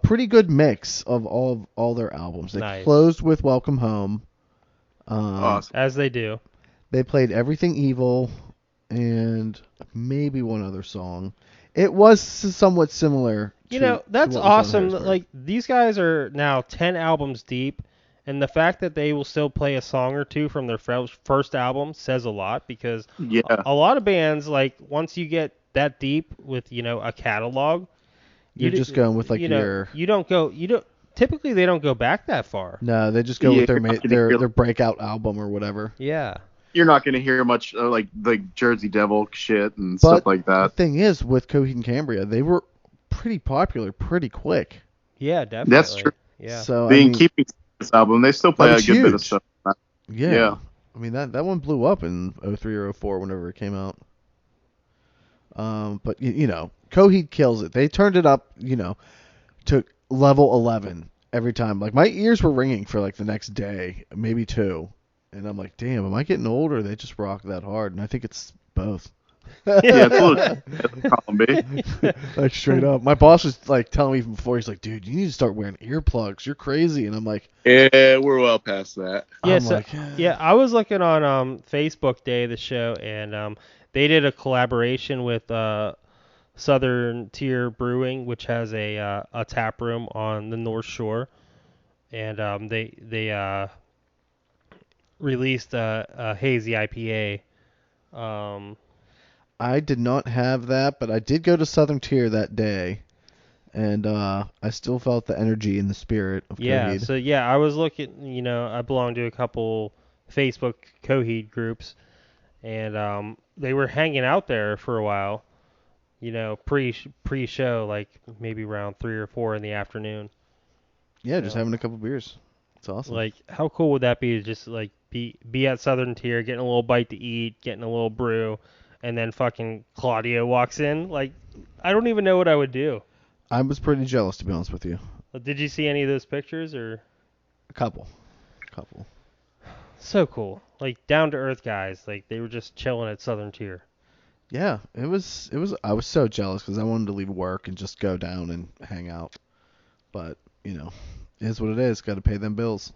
pretty good mix of all their albums. They closed with Welcome Home. Awesome. As they do. They played Everything Evil and maybe one other song. It was somewhat similar. That's awesome. Like, these guys are now 10 albums deep, and the fact that they will still play a song or two from their first album says a lot, because a lot of bands, like, once you get that deep with, a catalog, you're just going with like typically they don't go back that far. No, they just go with their breakout album or whatever. Yeah. You're not going to hear much like Jersey Devil shit and stuff like that. The thing is, with Coheed and Cambria, they were pretty popular pretty quick. Yeah, definitely. That's true. Yeah. So keeping this album, they still play a good bit of stuff. Yeah. I mean that one blew up in 03 or 04 whenever it came out. But Coheed kills it. They turned it up, to level 11 every time. Like my ears were ringing for like the next day, maybe 2. And I'm like, damn, am I getting old or they just rock that hard? And I think it's both. Yeah, it's a little column B. Like straight up. My boss was like telling me before, he's like, dude, you need to start wearing earplugs. You're crazy. And I'm like, yeah, we're well past that. Yeah, I was looking on Facebook Day of the show, and they did a collaboration with Southern Tier Brewing, which has a tap room on the North Shore, and they released a hazy IPA. I did not have that, but I did go to Southern Tier that day, and I still felt the energy and the spirit of Coheed. So I was looking, I belong to a couple Facebook Coheed groups, and they were hanging out there for a while, pre-show, like maybe around 3 or 4 in the afternoon. Yeah, just having a couple beers. It's awesome. Like, how cool would that be to just like be at Southern Tier, getting a little bite to eat, getting a little brew, and then fucking Claudio walks in? Like, I don't even know what I would do. I was pretty jealous, to be honest with you. Did you see any of those pictures, or? A couple. So cool. Like, down-to-earth guys. Like, they were just chilling at Southern Tier. Yeah, it was. I was so jealous because I wanted to leave work and just go down and hang out. But, it is what it is. Got to pay them bills.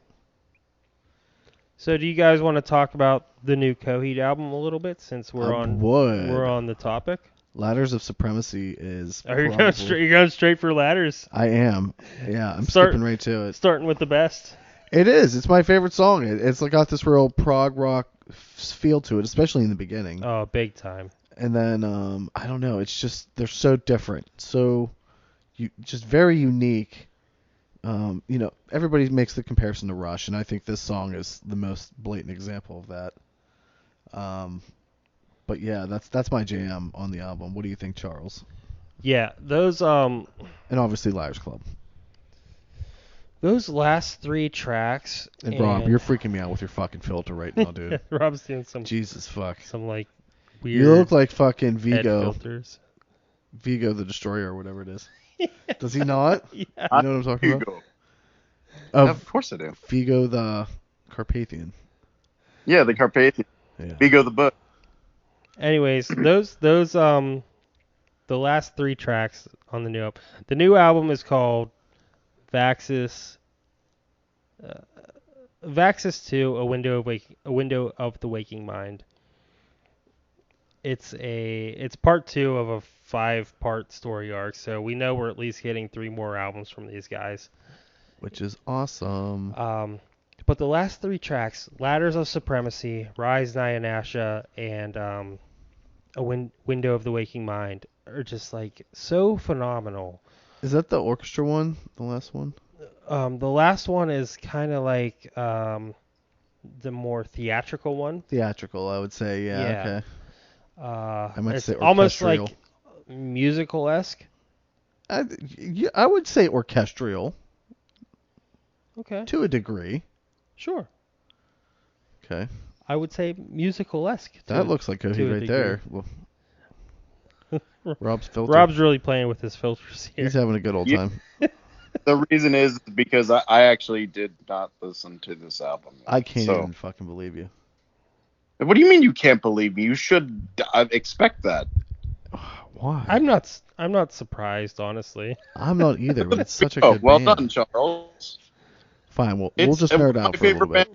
So, do you guys want to talk about the new Coheed album a little bit, since we're on the topic? Ladders of Supremacy is. You're going straight for Ladders? I am. Yeah, I'm skipping right to it. Starting with the best. It is. It's my favorite song. It's got this real prog rock feel to it, especially in the beginning. Oh, big time. And then I don't know. It's just they're so different, just very unique. Everybody makes the comparison to Rush, and I think this song is the most blatant example of that. But yeah, that's my jam on the album. What do you think, Charles? Yeah, those and obviously Liars Club. Those last 3 tracks. And Rob, you're freaking me out with your fucking filter right now, dude. Rob's doing some Jesus fuck. Some like weird. You look like fucking Vigo. Filters. Vigo the Destroyer or whatever it is. Does he not? Yeah. You know what I'm talking about? Of course I do. Vigo the Carpathian. Yeah, the Carpathian. Yeah. Vigo the book. Anyways, those the last 3 tracks on the new album. The new album is called Vaxis 2: A Window of the Waking Mind. It's part 2 of a 5-part story arc, so we know we're at least getting 3 more albums from these guys, which is awesome. But the last 3 tracks, Ladders of Supremacy, Rise Nyanasha, and A Window of the Waking Mind, are just like so phenomenal. Is that the orchestra one? The last one? The last one is kind of like the more theatrical one. Theatrical, I would say. Yeah. Okay. I might say almost like musical-esque. I would say orchestral. Okay. To a degree. Sure. Okay. I would say musical-esque. That looks like Coheed right there. Rob's filter. Rob's really playing with his filters here. He's having a good old time. The reason is because I actually did not listen to this album yet, I can't even fucking believe you. What do you mean you can't believe me? You should expect that. Why? I'm not surprised, honestly. I'm not either, but it's such a good well band. Done, Charles. Fine, we'll just nerd out for a little bit.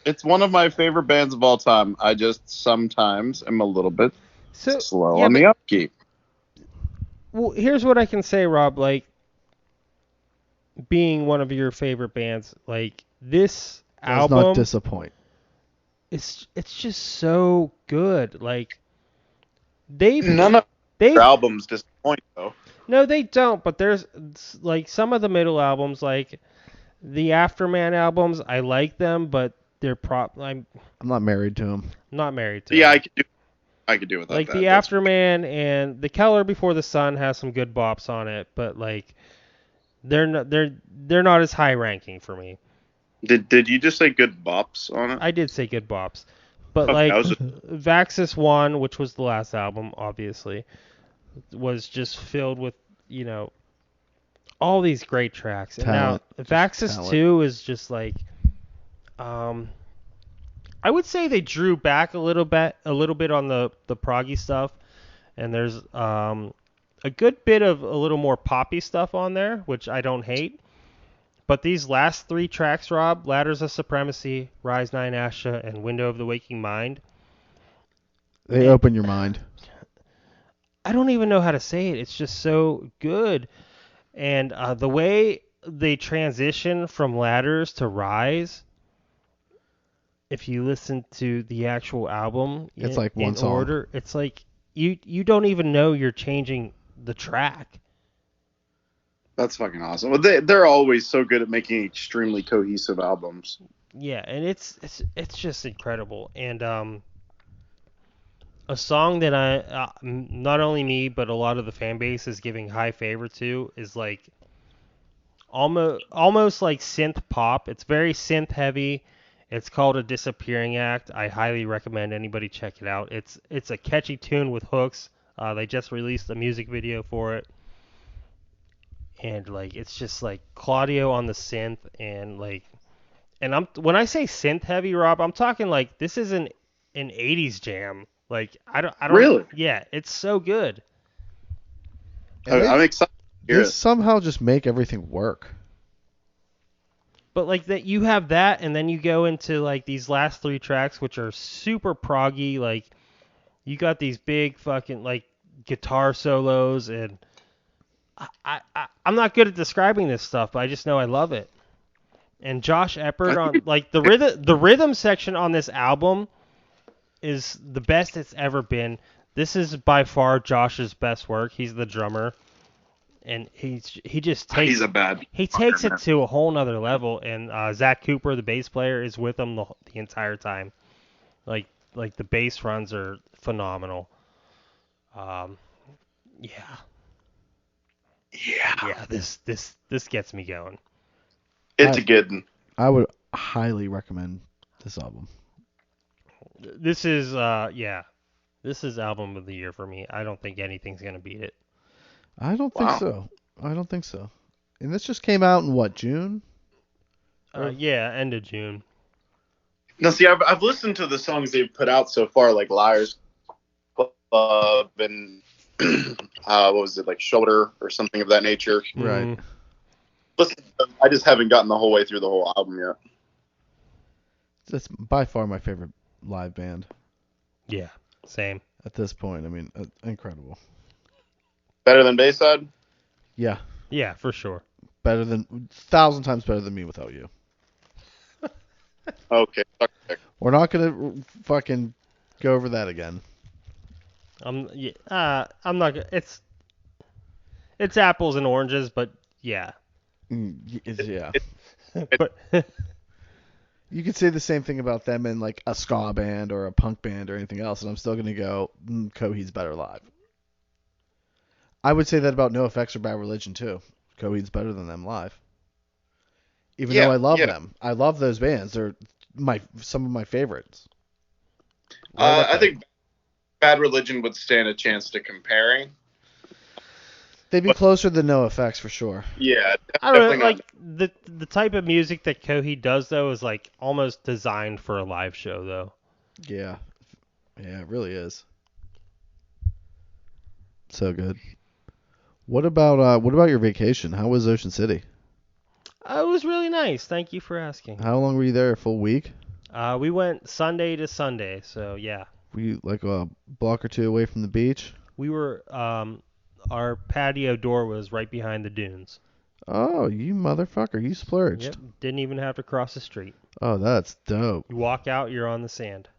It's one of my favorite bands of all time. I just sometimes am a little bit slow on the upkeep. Well, here's what I can say, Rob. Like, being one of your favorite bands, like this album does not disappoint. It's just so good. Like none of their albums disappoint though. No, they don't. But there's like some of the middle albums, like the Afterman albums. I like them, but I'm not married to them. not married to Yeah, them. I could do without Like that. the Afterman and the Keller Before the Sun has some good bops on it, but like they're not as high ranking for me. Did you just say good bops on it? I did say good bops, but Okay, like Vaxis One, which was the last album, obviously, was just filled with all these great tracks. And Talent. now Vaxis 2 is just like I would say they drew back a little bit on the proggy stuff, and there's a good bit of a little more poppy stuff on there, which I don't hate. But these last 3 tracks, Rob, Ladders of Supremacy, Rise 9 Asha, and Window of the Waking Mind, they open your mind. I don't even know how to say it. It's just so good. And the way they transition from Ladders to Rise, if you listen to the actual album it's like one song. Order, it's like you don't even know you're changing the track. That's fucking awesome. Well, they're always so good at making extremely cohesive albums. Yeah, and it's just incredible. And a song that I not only me but a lot of the fan base is giving high favor to is like almost like synth pop. It's very synth heavy. It's called A Disappearing Act. I highly recommend anybody check it out. It's a catchy tune with hooks. They just released a music video for it. And like it's just like Claudio on the synth and when I say synth heavy, Rob, I'm talking like this is an 80s jam. Like I don't Really? Yeah, it's so good. I'm excited. They somehow just make everything work. But like that, you have that, and then you go into like these last 3 tracks, which are super proggy. Like you got these big fucking like guitar solos, and I'm not good at describing this stuff, but I just know I love it. And Josh Eppert on like the rhythm section on this album is the best it's ever been. This is by far Josh's best work. He's the drummer. And he just takes it to a whole nother level, and Zach Cooper, the bass player, is with him the entire time. Like the bass runs are phenomenal. Yeah. This gets me going. It's a good one. I would highly recommend this album. This is this is album of the year for me. I don't think anything's gonna beat it. I don't think so. I don't think so. And this just came out in what, June? Yeah, end of June. Now, see, I've listened to the songs they've put out so far, like Liars Club and what was it, like Shoulder or something of that nature. Right. Mm. Listen, I just haven't gotten the whole way through the whole album yet. That's by far my favorite live band. Yeah, same. At this point, I mean, incredible. Better than Bayside? Yeah, for sure. 1,000 times better than Me Without You. Okay. We're not gonna fucking go over that again. I'm not gonna. It's apples and oranges, but yeah. Yeah. But you could say the same thing about them in like a ska band or a punk band or anything else, and I'm still gonna go Coheed's better live. I would say that about NoFX or Bad Religion too. Coheed's better than them live. Even though I love them. I love those bands. They're some of my favorites. I think Bad Religion would stand a chance to comparing. They'd be closer than NoFX for sure. Yeah. I don't know, like the type of music that Coheed does though is like almost designed for a live show though. Yeah. Yeah, it really is. So good. What about your vacation? How was Ocean City? It was really nice. Thank you for asking. How long were you there? A full week? We went Sunday to Sunday, so yeah. Were you like a block or two away from the beach? We were our patio door was right behind the dunes. Oh, you motherfucker. You splurged. Yep. Didn't even have to cross the street. Oh, that's dope. You walk out, you're on the sand.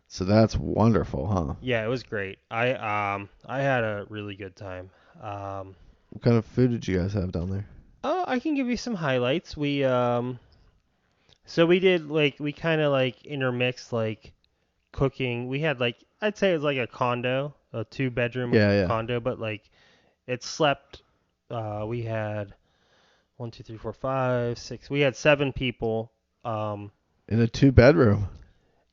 So that's wonderful, huh? Yeah, it was great. I had a really good time. What kind of food did you guys have down there? Oh, I can give you some highlights. So we did we kind of intermixed cooking. We had I'd say it was like a condo, a 2-bedroom Yeah. condo, but it slept. We had 1, 2, 3, 4, 5, 6. We had 7 people. In a 2-bedroom.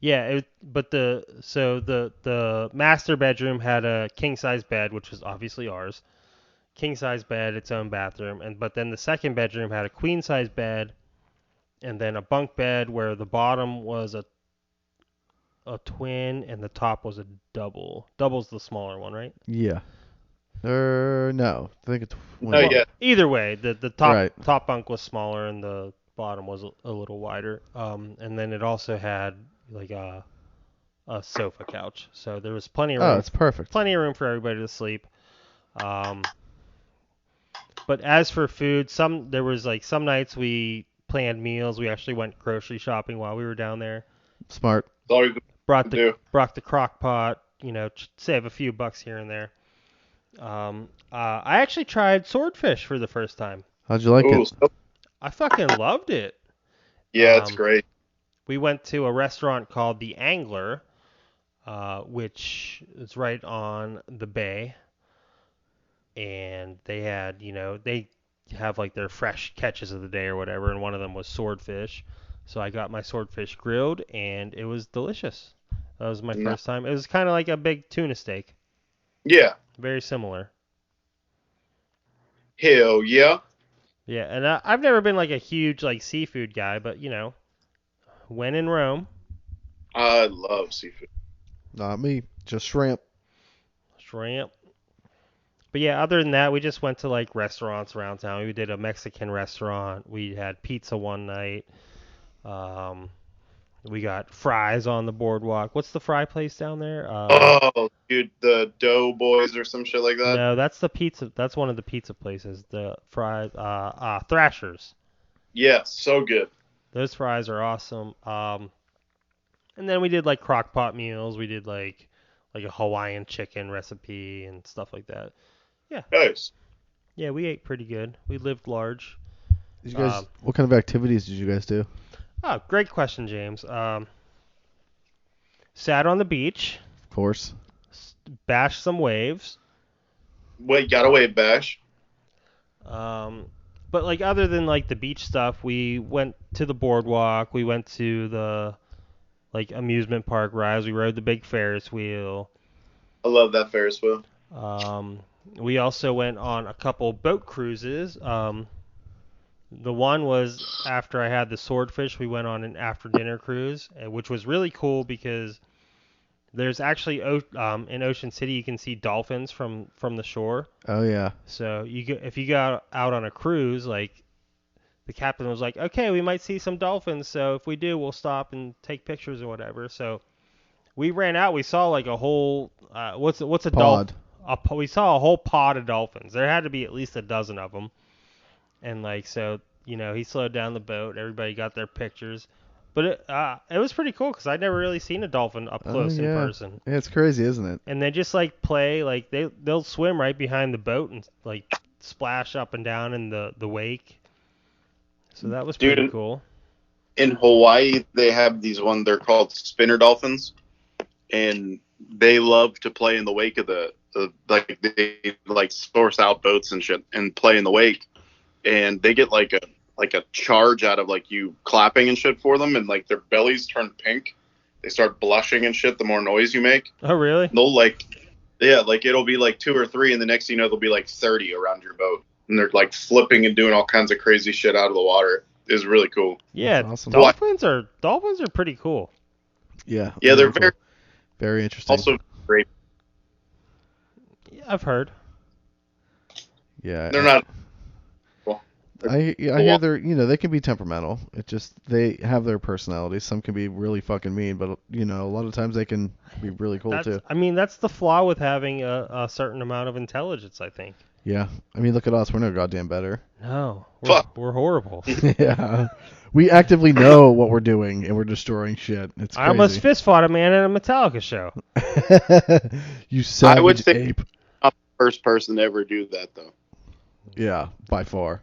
Yeah, but the master bedroom had a king size bed, which was obviously ours. King size bed, its own bathroom, but then the second bedroom had a queen size bed, and then a bunk bed where the bottom was a twin and the top was a double. Double's the smaller one, right? Yeah. No. I think it's one. Oh, yeah. Either way, the Right. top bunk was smaller and the bottom was a little wider. And then it also had a sofa couch, so there was plenty of room. Oh, it's perfect. Plenty of room for everybody to sleep. But as for food, there was some nights we planned meals. We actually went grocery shopping while we were down there. Smart. Brought the crock pot, save a few bucks here and there. I actually tried swordfish for the first time. How'd you like it? I fucking loved it. Yeah, it's great. We went to a restaurant called The Angler, which is right on the bay. And they had, they have their fresh catches of the day or whatever, and one of them was swordfish. So I got my swordfish grilled, and it was delicious. That was my first time. It was kind of like a big tuna steak. Yeah. Very similar. Hell yeah. Yeah, and I've never been a huge seafood guy, but when in Rome. I love seafood. Not me. Just shrimp. Shrimp. But yeah, other than that, we just went to restaurants around town. We did a Mexican restaurant. We had pizza one night. We got fries on the boardwalk. What's the fry place down there? Dude, the Doughboys or some shit like that. No, that's the pizza. That's one of the pizza places. The fries, Thrashers. Yeah, so good. Those fries are awesome. And then we did crock pot meals. We did a Hawaiian chicken recipe and stuff like that. Yeah. Nice. Yeah, we ate pretty good. We lived large. Did you guys? What kind of activities did you guys do? Oh, great question, James. Sat on the beach. Of course. Bashed some waves. Wait, got a wave bash. But other than the beach stuff, we went to the boardwalk. We went to the amusement park rides. We rode the big Ferris wheel. I love that Ferris wheel. We also went on a couple boat cruises. The one was after I had the swordfish. We went on an after-dinner cruise, which was really cool because there's actually in Ocean City you can see dolphins from the shore. Oh yeah. So if you got out on a cruise, the captain was like, okay, we might see some dolphins, so if we do, we'll stop and take pictures or whatever. So we ran out. We saw a whole what's a pod. We saw a whole pod of dolphins. There had to be at least a dozen of them. And so he slowed down the boat. Everybody got their pictures. But it was pretty cool because I'd never really seen a dolphin up close in person. Yeah, it's crazy, isn't it? And they just play they'll swim right behind the boat and splash up and down in the wake. So that was pretty cool. In Hawaii, they have they're called spinner dolphins, and they love to play in the wake of they source out boats and shit and play in the wake, and they get a charge out of you clapping and shit for them, and their bellies turn pink. They start blushing and shit the more noise you make. Oh really? They'll it'll be 2 or 3, and the next thing you know there'll be 30 around your boat, and they're flipping and doing all kinds of crazy shit out of the water. It's really cool. Yeah, awesome. Dolphins are pretty cool. Yeah. Yeah, they're cool. Very interesting. Also great. Yeah, I've heard. Yeah. They're not. I hear they can be temperamental. It just they have their personalities. Some can be really fucking mean, but a lot of times they can be really cool too. I mean, that's the flaw with having a certain amount of intelligence, I think. Yeah. I mean, look at us. We're no goddamn better. No. We're horrible. Yeah. We actively know what we're doing, and we're destroying shit. It's crazy. I almost fist fought a man at a Metallica show. You savage I would say ape. I'm the first person to ever do that, though. Yeah, by far.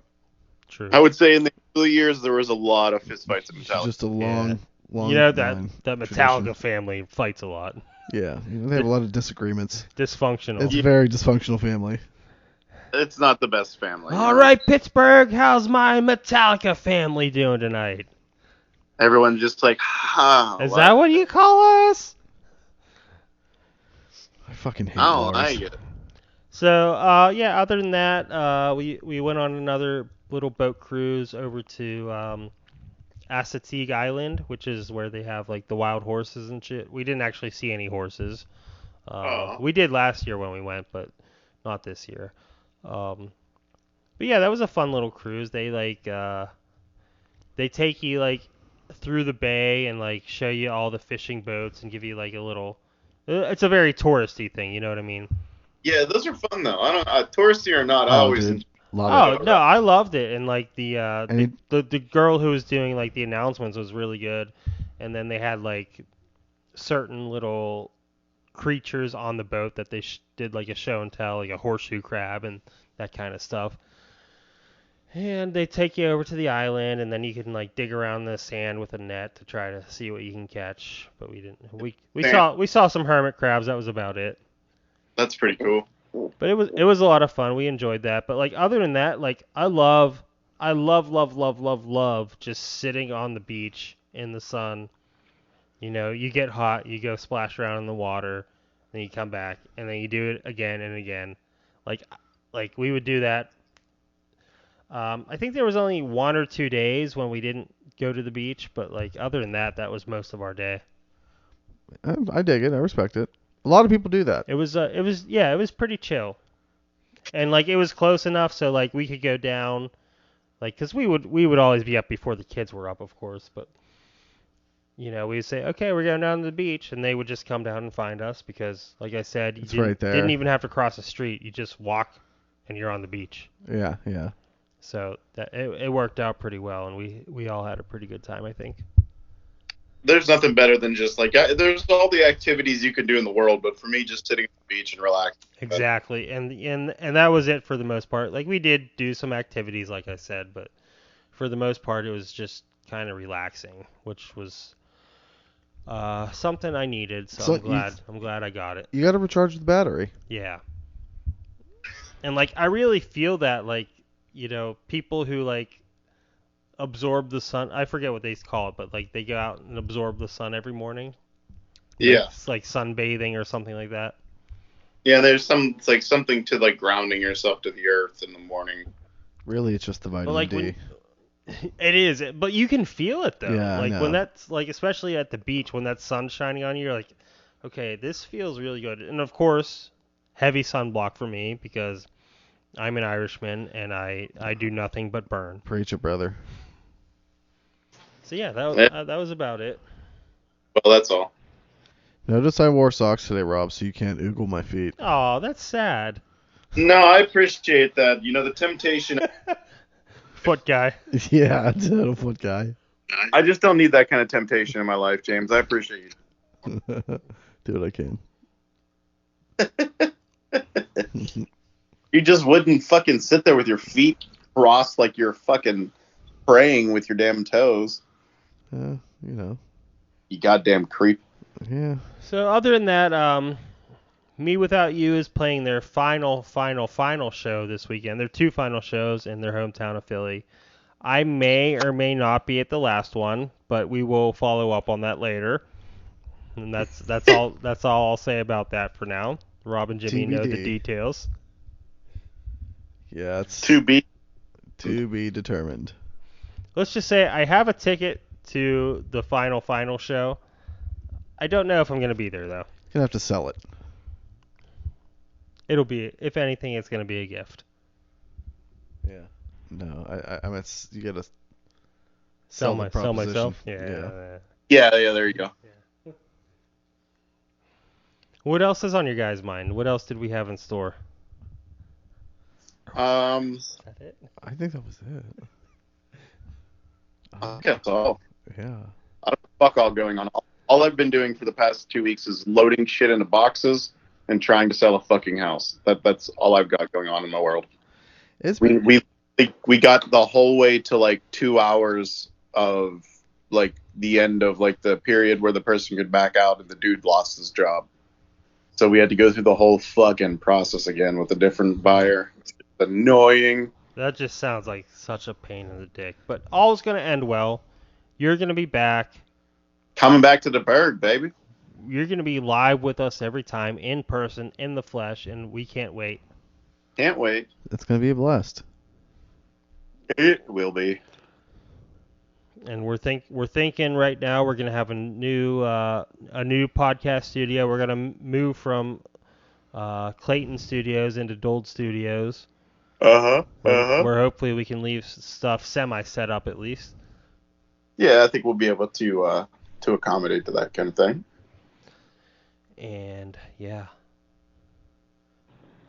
True. I would say in the early years there was a lot of fistfights at Metallica. Just a long. You know that Metallica tradition. family fights a lot. Yeah, they have a lot of disagreements. Dysfunctional. It's a very dysfunctional family. It's not the best family. All right, Pittsburgh, how's my Metallica family doing tonight? Everyone's just like, Is that what you call us? I fucking hate I don't Lars. like it. So, other than that, we went on another little boat cruise over to Assateague Island, which is where they have like the wild horses and shit. We didn't actually see any horses. We did last year when we went, but not this year. But yeah, that was a fun little cruise. They they take you like through the bay and like show you all the fishing boats and give you like a little. It's a very touristy thing, you know what I mean? Yeah, those are fun though. I don't touristy or not. I always. Dude. No, I loved it, and like the girl who was doing like the announcements was really good, and then they had like certain little creatures on the boat that they did like a show and tell, like a horseshoe crab and that kind of stuff. And they take you over to the island, and then you can like dig around the sand with a net to try to see what you can catch. But we didn't. We saw some hermit crabs. That was about it. That's pretty cool. But it was a lot of fun. We enjoyed that. But like other than that, like I love just sitting on the beach in the sun. You know, you get hot, you go splash around in the water, then you come back, and then you do it again and again. Like we would do that. I think there was only 1 or 2 days when we didn't go to the beach, but like other than that, that was most of our day. I dig it. I respect it. A lot of people do that. It was pretty chill, and like it was close enough so like we could go down, like because we would always be up before the kids were up, of course, but you know we'd say okay we're going down to the beach, and they would just come down and find us because like I said you didn't even have to cross the street, you just walk, and you're on the beach. Yeah. So that it worked out pretty well, and we all had a pretty good time, I think. There's nothing better than just like there's all the activities you can do in the world, but for me, just sitting on the beach and relaxing. Exactly, and that was it for the most part. Like we did do some activities, like I said, but for the most part, it was just kind of relaxing, which was something I needed. So I'm glad I got it. You got to recharge the battery. Yeah, and like I really feel that like you know people who like absorb the sun. I forget what they call it, but like they go out and absorb the sun every morning. Yeah. It's like sunbathing or something like that. Yeah, there's it's like something to like grounding yourself to the earth in the morning. Really, it's just the vitamin D. It is, but you can feel it though. Yeah, like when that's like especially at the beach when that sun's shining on you, you're like, okay, this feels really good. And of course, heavy sunblock for me because I'm an Irishman and I do nothing but burn. Preach it, brother. So yeah, that was about it. Well, that's all. Notice I wore socks today, Rob, so you can't oogle my feet. Oh, that's sad. No, I appreciate that. You know, the temptation. Foot guy. Yeah, total foot guy. I just don't need that kind of temptation in my life, James. I appreciate you. Do what I can. You just wouldn't fucking sit there with your feet crossed like you're fucking praying with your damn toes. You know. You goddamn creep. Yeah. So other than that, Me Without You is playing their final show this weekend. Their 2 final shows in their hometown of Philly. I may or may not be at the last one, but we will follow up on that later. And that's all I'll say about that for now. Rob and Jimmy know the details. Yeah, it's to be determined. Let's just say I have a ticket to the final show. I don't know if I'm going to be there, though. You're going to have to sell it. It'll be, if anything, it's going to be a gift. Yeah. No, I mean, you got to sell myself? Yeah, there you go. Yeah. What else is on your guys' mind? What else did we have in store? Is that it? I think that was it. I think that's all. Yeah. I don't know fuck all going on. All I've been doing for the past 2 weeks is loading shit into boxes and trying to sell a fucking house. That's all I've got going on in my world. We got the whole way to like 2 hours of like the end of like the period where the person could back out and the dude lost his job. So we had to go through the whole fucking process again with a different buyer. It's annoying. That just sounds like such a pain in the dick. But all's going to end well. You're going to be back. Coming back to the Berg, baby. You're going to be live with us every time, in person, in the flesh, and we can't wait. Can't wait. It's going to be a blast. It will be. And we're thinking right now we're going to have a new podcast studio. We're going to move from Clayton Studios into Dold Studios. Where hopefully we can leave stuff semi-set up at least. Yeah, I think we'll be able to accommodate to that kind of thing. And, yeah.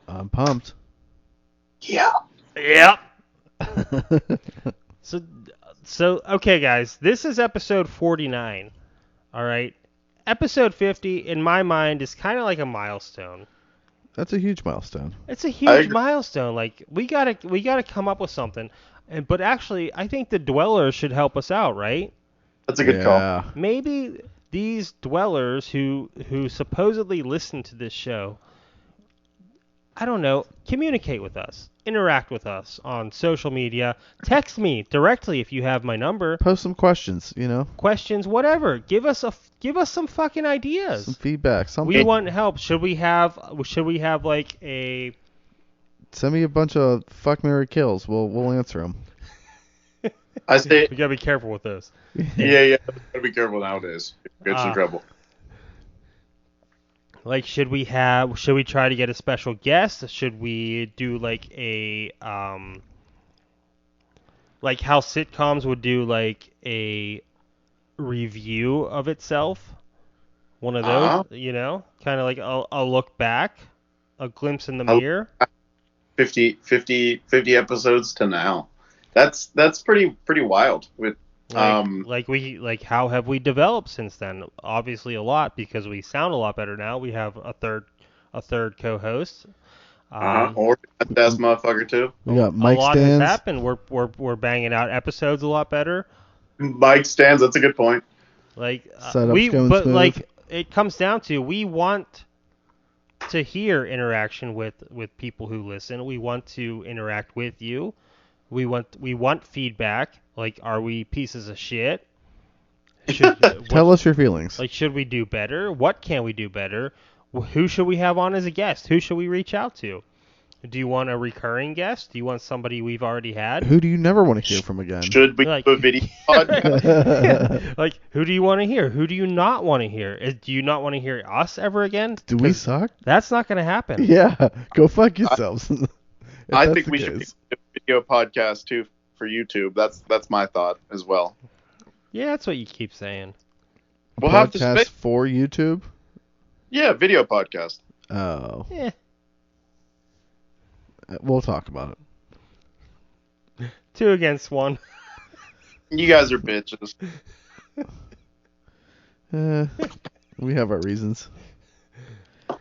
I'm pumped. Yeah. Yep. So, okay, guys. This is episode 49. All right? Episode 50, in my mind, is kind of like a milestone. That's a huge milestone. It's a huge milestone. Like, we gotta come up with something. But actually, I think the dwellers should help us out, right? That's a good call. Maybe these dwellers who supposedly listen to this show, I don't know, communicate with us, interact with us on social media, text me directly if you have my number. Post some questions, Questions, whatever. Give us some fucking ideas. Some feedback. Something. We want help. Should we have like a? Send me a bunch of fuck, marry, kills. We'll answer them. I say we gotta be careful with this. Yeah. Gotta be careful nowadays. Gets in trouble. Like, should we try to get a special guest? Should we do like a like how sitcoms would do like a review of itself? One of those, kind of like a look back, a glimpse in the mirror. 50 episodes to now. That's pretty wild. With like how have we developed since then? Obviously a lot, because we sound a lot better now. We have a third co-host. Or that's motherfucker too. We got mic stands. A lot stands. has happened. We're banging out episodes a lot better. Mic stands. That's a good point. Like smooth. like it comes down to, we want to hear interaction with people who listen. We want to interact with you. We want feedback. Like, are we pieces of shit? Tell us your feelings. Like, should we do better? What can we do better? Who should we have on as a guest? Who should we reach out to? Do you want a recurring guest? Do you want somebody we've already had? Who do you never want to hear from again? Should we do a video podcast? Like, who do you want to hear? Who do you not want to hear? Do you not want to hear us ever again? Do we suck? That's not going to happen. Yeah, go fuck yourselves. I think we should do a video podcast too for YouTube. That's my thought as well. Yeah, that's what you keep saying. We'll have to for YouTube? Yeah, video podcast. Oh. Yeah. We'll talk about it. 2 against 1. You guys are bitches. We have our reasons.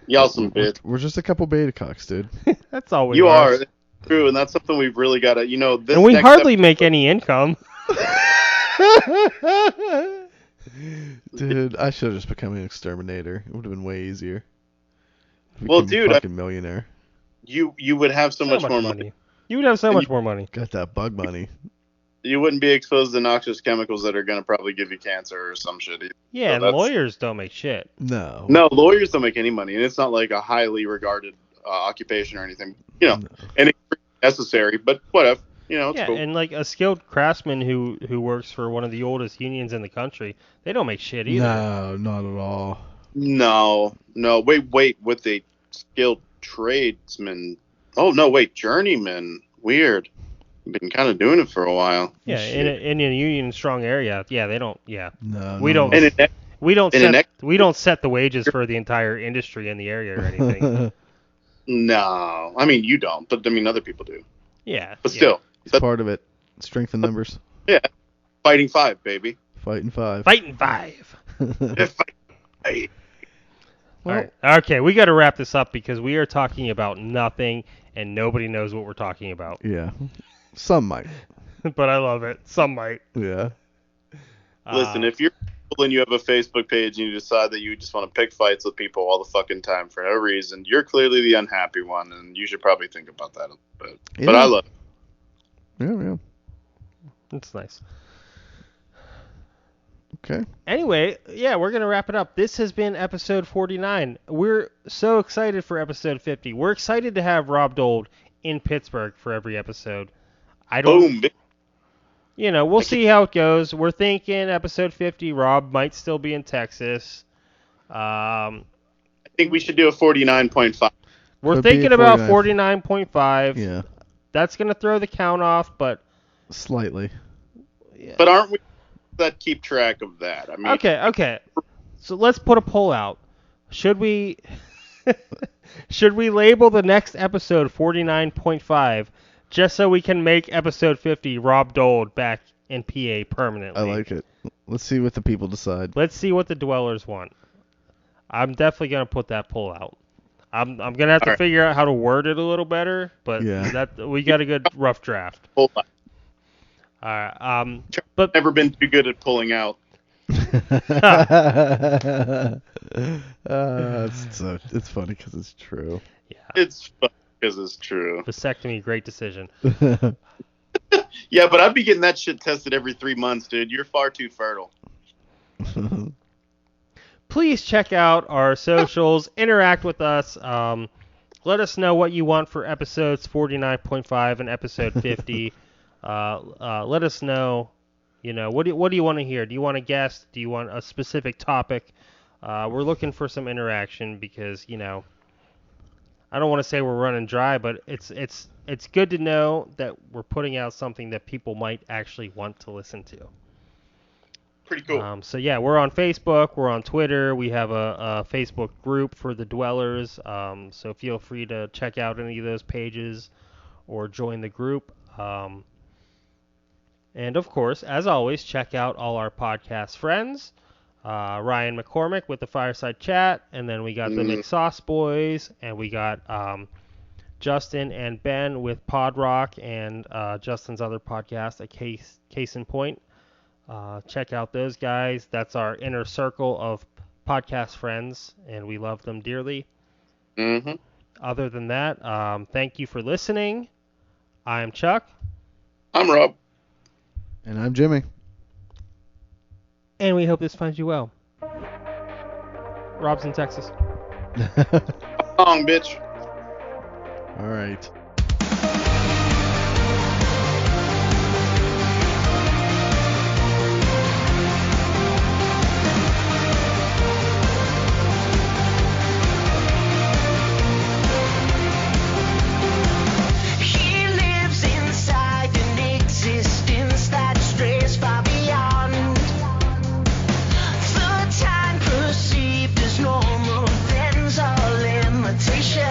Y'all some bitch. We're just a couple beta cocks, dude. That's all we are. You are. True, and that's something we've really got to, this and we hardly make any income. Dude, I should have just become an exterminator. It would have been way easier. Well, dude, fucking millionaire. You would have so much more money. You would have so much more money. Got that bug money. You wouldn't be exposed to noxious chemicals that are going to probably give you cancer or some shit. Yeah, so and lawyers don't make shit. No, lawyers don't make any money, and it's not like a highly regarded occupation or anything. And it's necessary, but whatever. It's cool. And like a skilled craftsman who works for one of the oldest unions in the country, they don't make shit either. No, not at all. No. Wait. With a skilled tradesman. Oh no, wait, journeyman. Weird. Been kind of doing it for a while. Yeah, in a union strong area. Yeah, they don't. Yeah, no, we don't. We don't set the wages for the entire industry in the area or anything. No, I mean you don't, but I mean other people do. Yeah, but still, it's part of it. Strength in numbers. Yeah, fighting 5, baby. Fighting 5. Fighting 5. Fight. All right. Okay, we got to wrap this up because we are talking about nothing and nobody knows what we're talking about. Yeah. Some might. But I love it. Some might. Yeah. Listen, if you're cool and you have a Facebook page and you decide that you just want to pick fights with people all the fucking time for no reason, you're clearly the unhappy one, and you should probably think about that a bit. Yeah. But I love it. Yeah. That's nice. Okay. Anyway, yeah, we're going to wrap it up. This has been episode 49. We're so excited for episode 50. We're excited to have Rob Dold in Pittsburgh for every episode. Boom. We'll see how it goes. We're thinking episode 50, Rob might still be in Texas. I think we should do a 49.5. We're thinking about 49.5. Yeah. That's going to throw the count off, but... Slightly. Yeah. But aren't we that keep track of that? I mean... Okay. So let's put a poll out. Should we label the next episode 49.5 just so we can make episode 50 Rob Dold back in PA permanently? I like it. Let's see what the people decide. Let's see what the dwellers want. I'm definitely going to put that poll out. I'm going to have to figure out how to word it a little better, but we got a good rough draft. Hold on. All right. But never been too good at pulling out. It's funny because it's true. Yeah. It's funny because it's true. Vasectomy, great decision. Yeah, but I'd be getting that shit tested every 3 months, dude. You're far too fertile. Please check out our socials. Interact with us. Let us know what you want for episodes 49.5 and episode 50. Let us know. What do you want to hear? Do you want a guest? Do you want a specific topic? We're looking for some interaction because I don't want to say we're running dry, but it's good to know that we're putting out something that people might actually want to listen to. Pretty cool. So yeah, we're on Facebook, we're on Twitter, we have a Facebook group for the dwellers. So feel free to check out any of those pages or join the group. And of course, as always, check out all our podcast friends. Ryan McCormick with the Fireside Chat, and then we got the McSauce Boys, and we got Justin and Ben with Pod Rock and Justin's other podcast, A Case in Point. Check out those guys. That's our inner circle of podcast friends, and we love them dearly. Mm-hmm. Other than that, thank you for listening. I'm Chuck. I'm Rob. And I'm Jimmy. And we hope this finds you well. Rob's in Texas. Long, bitch. All right. Normal, then all imitation.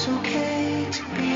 okay to be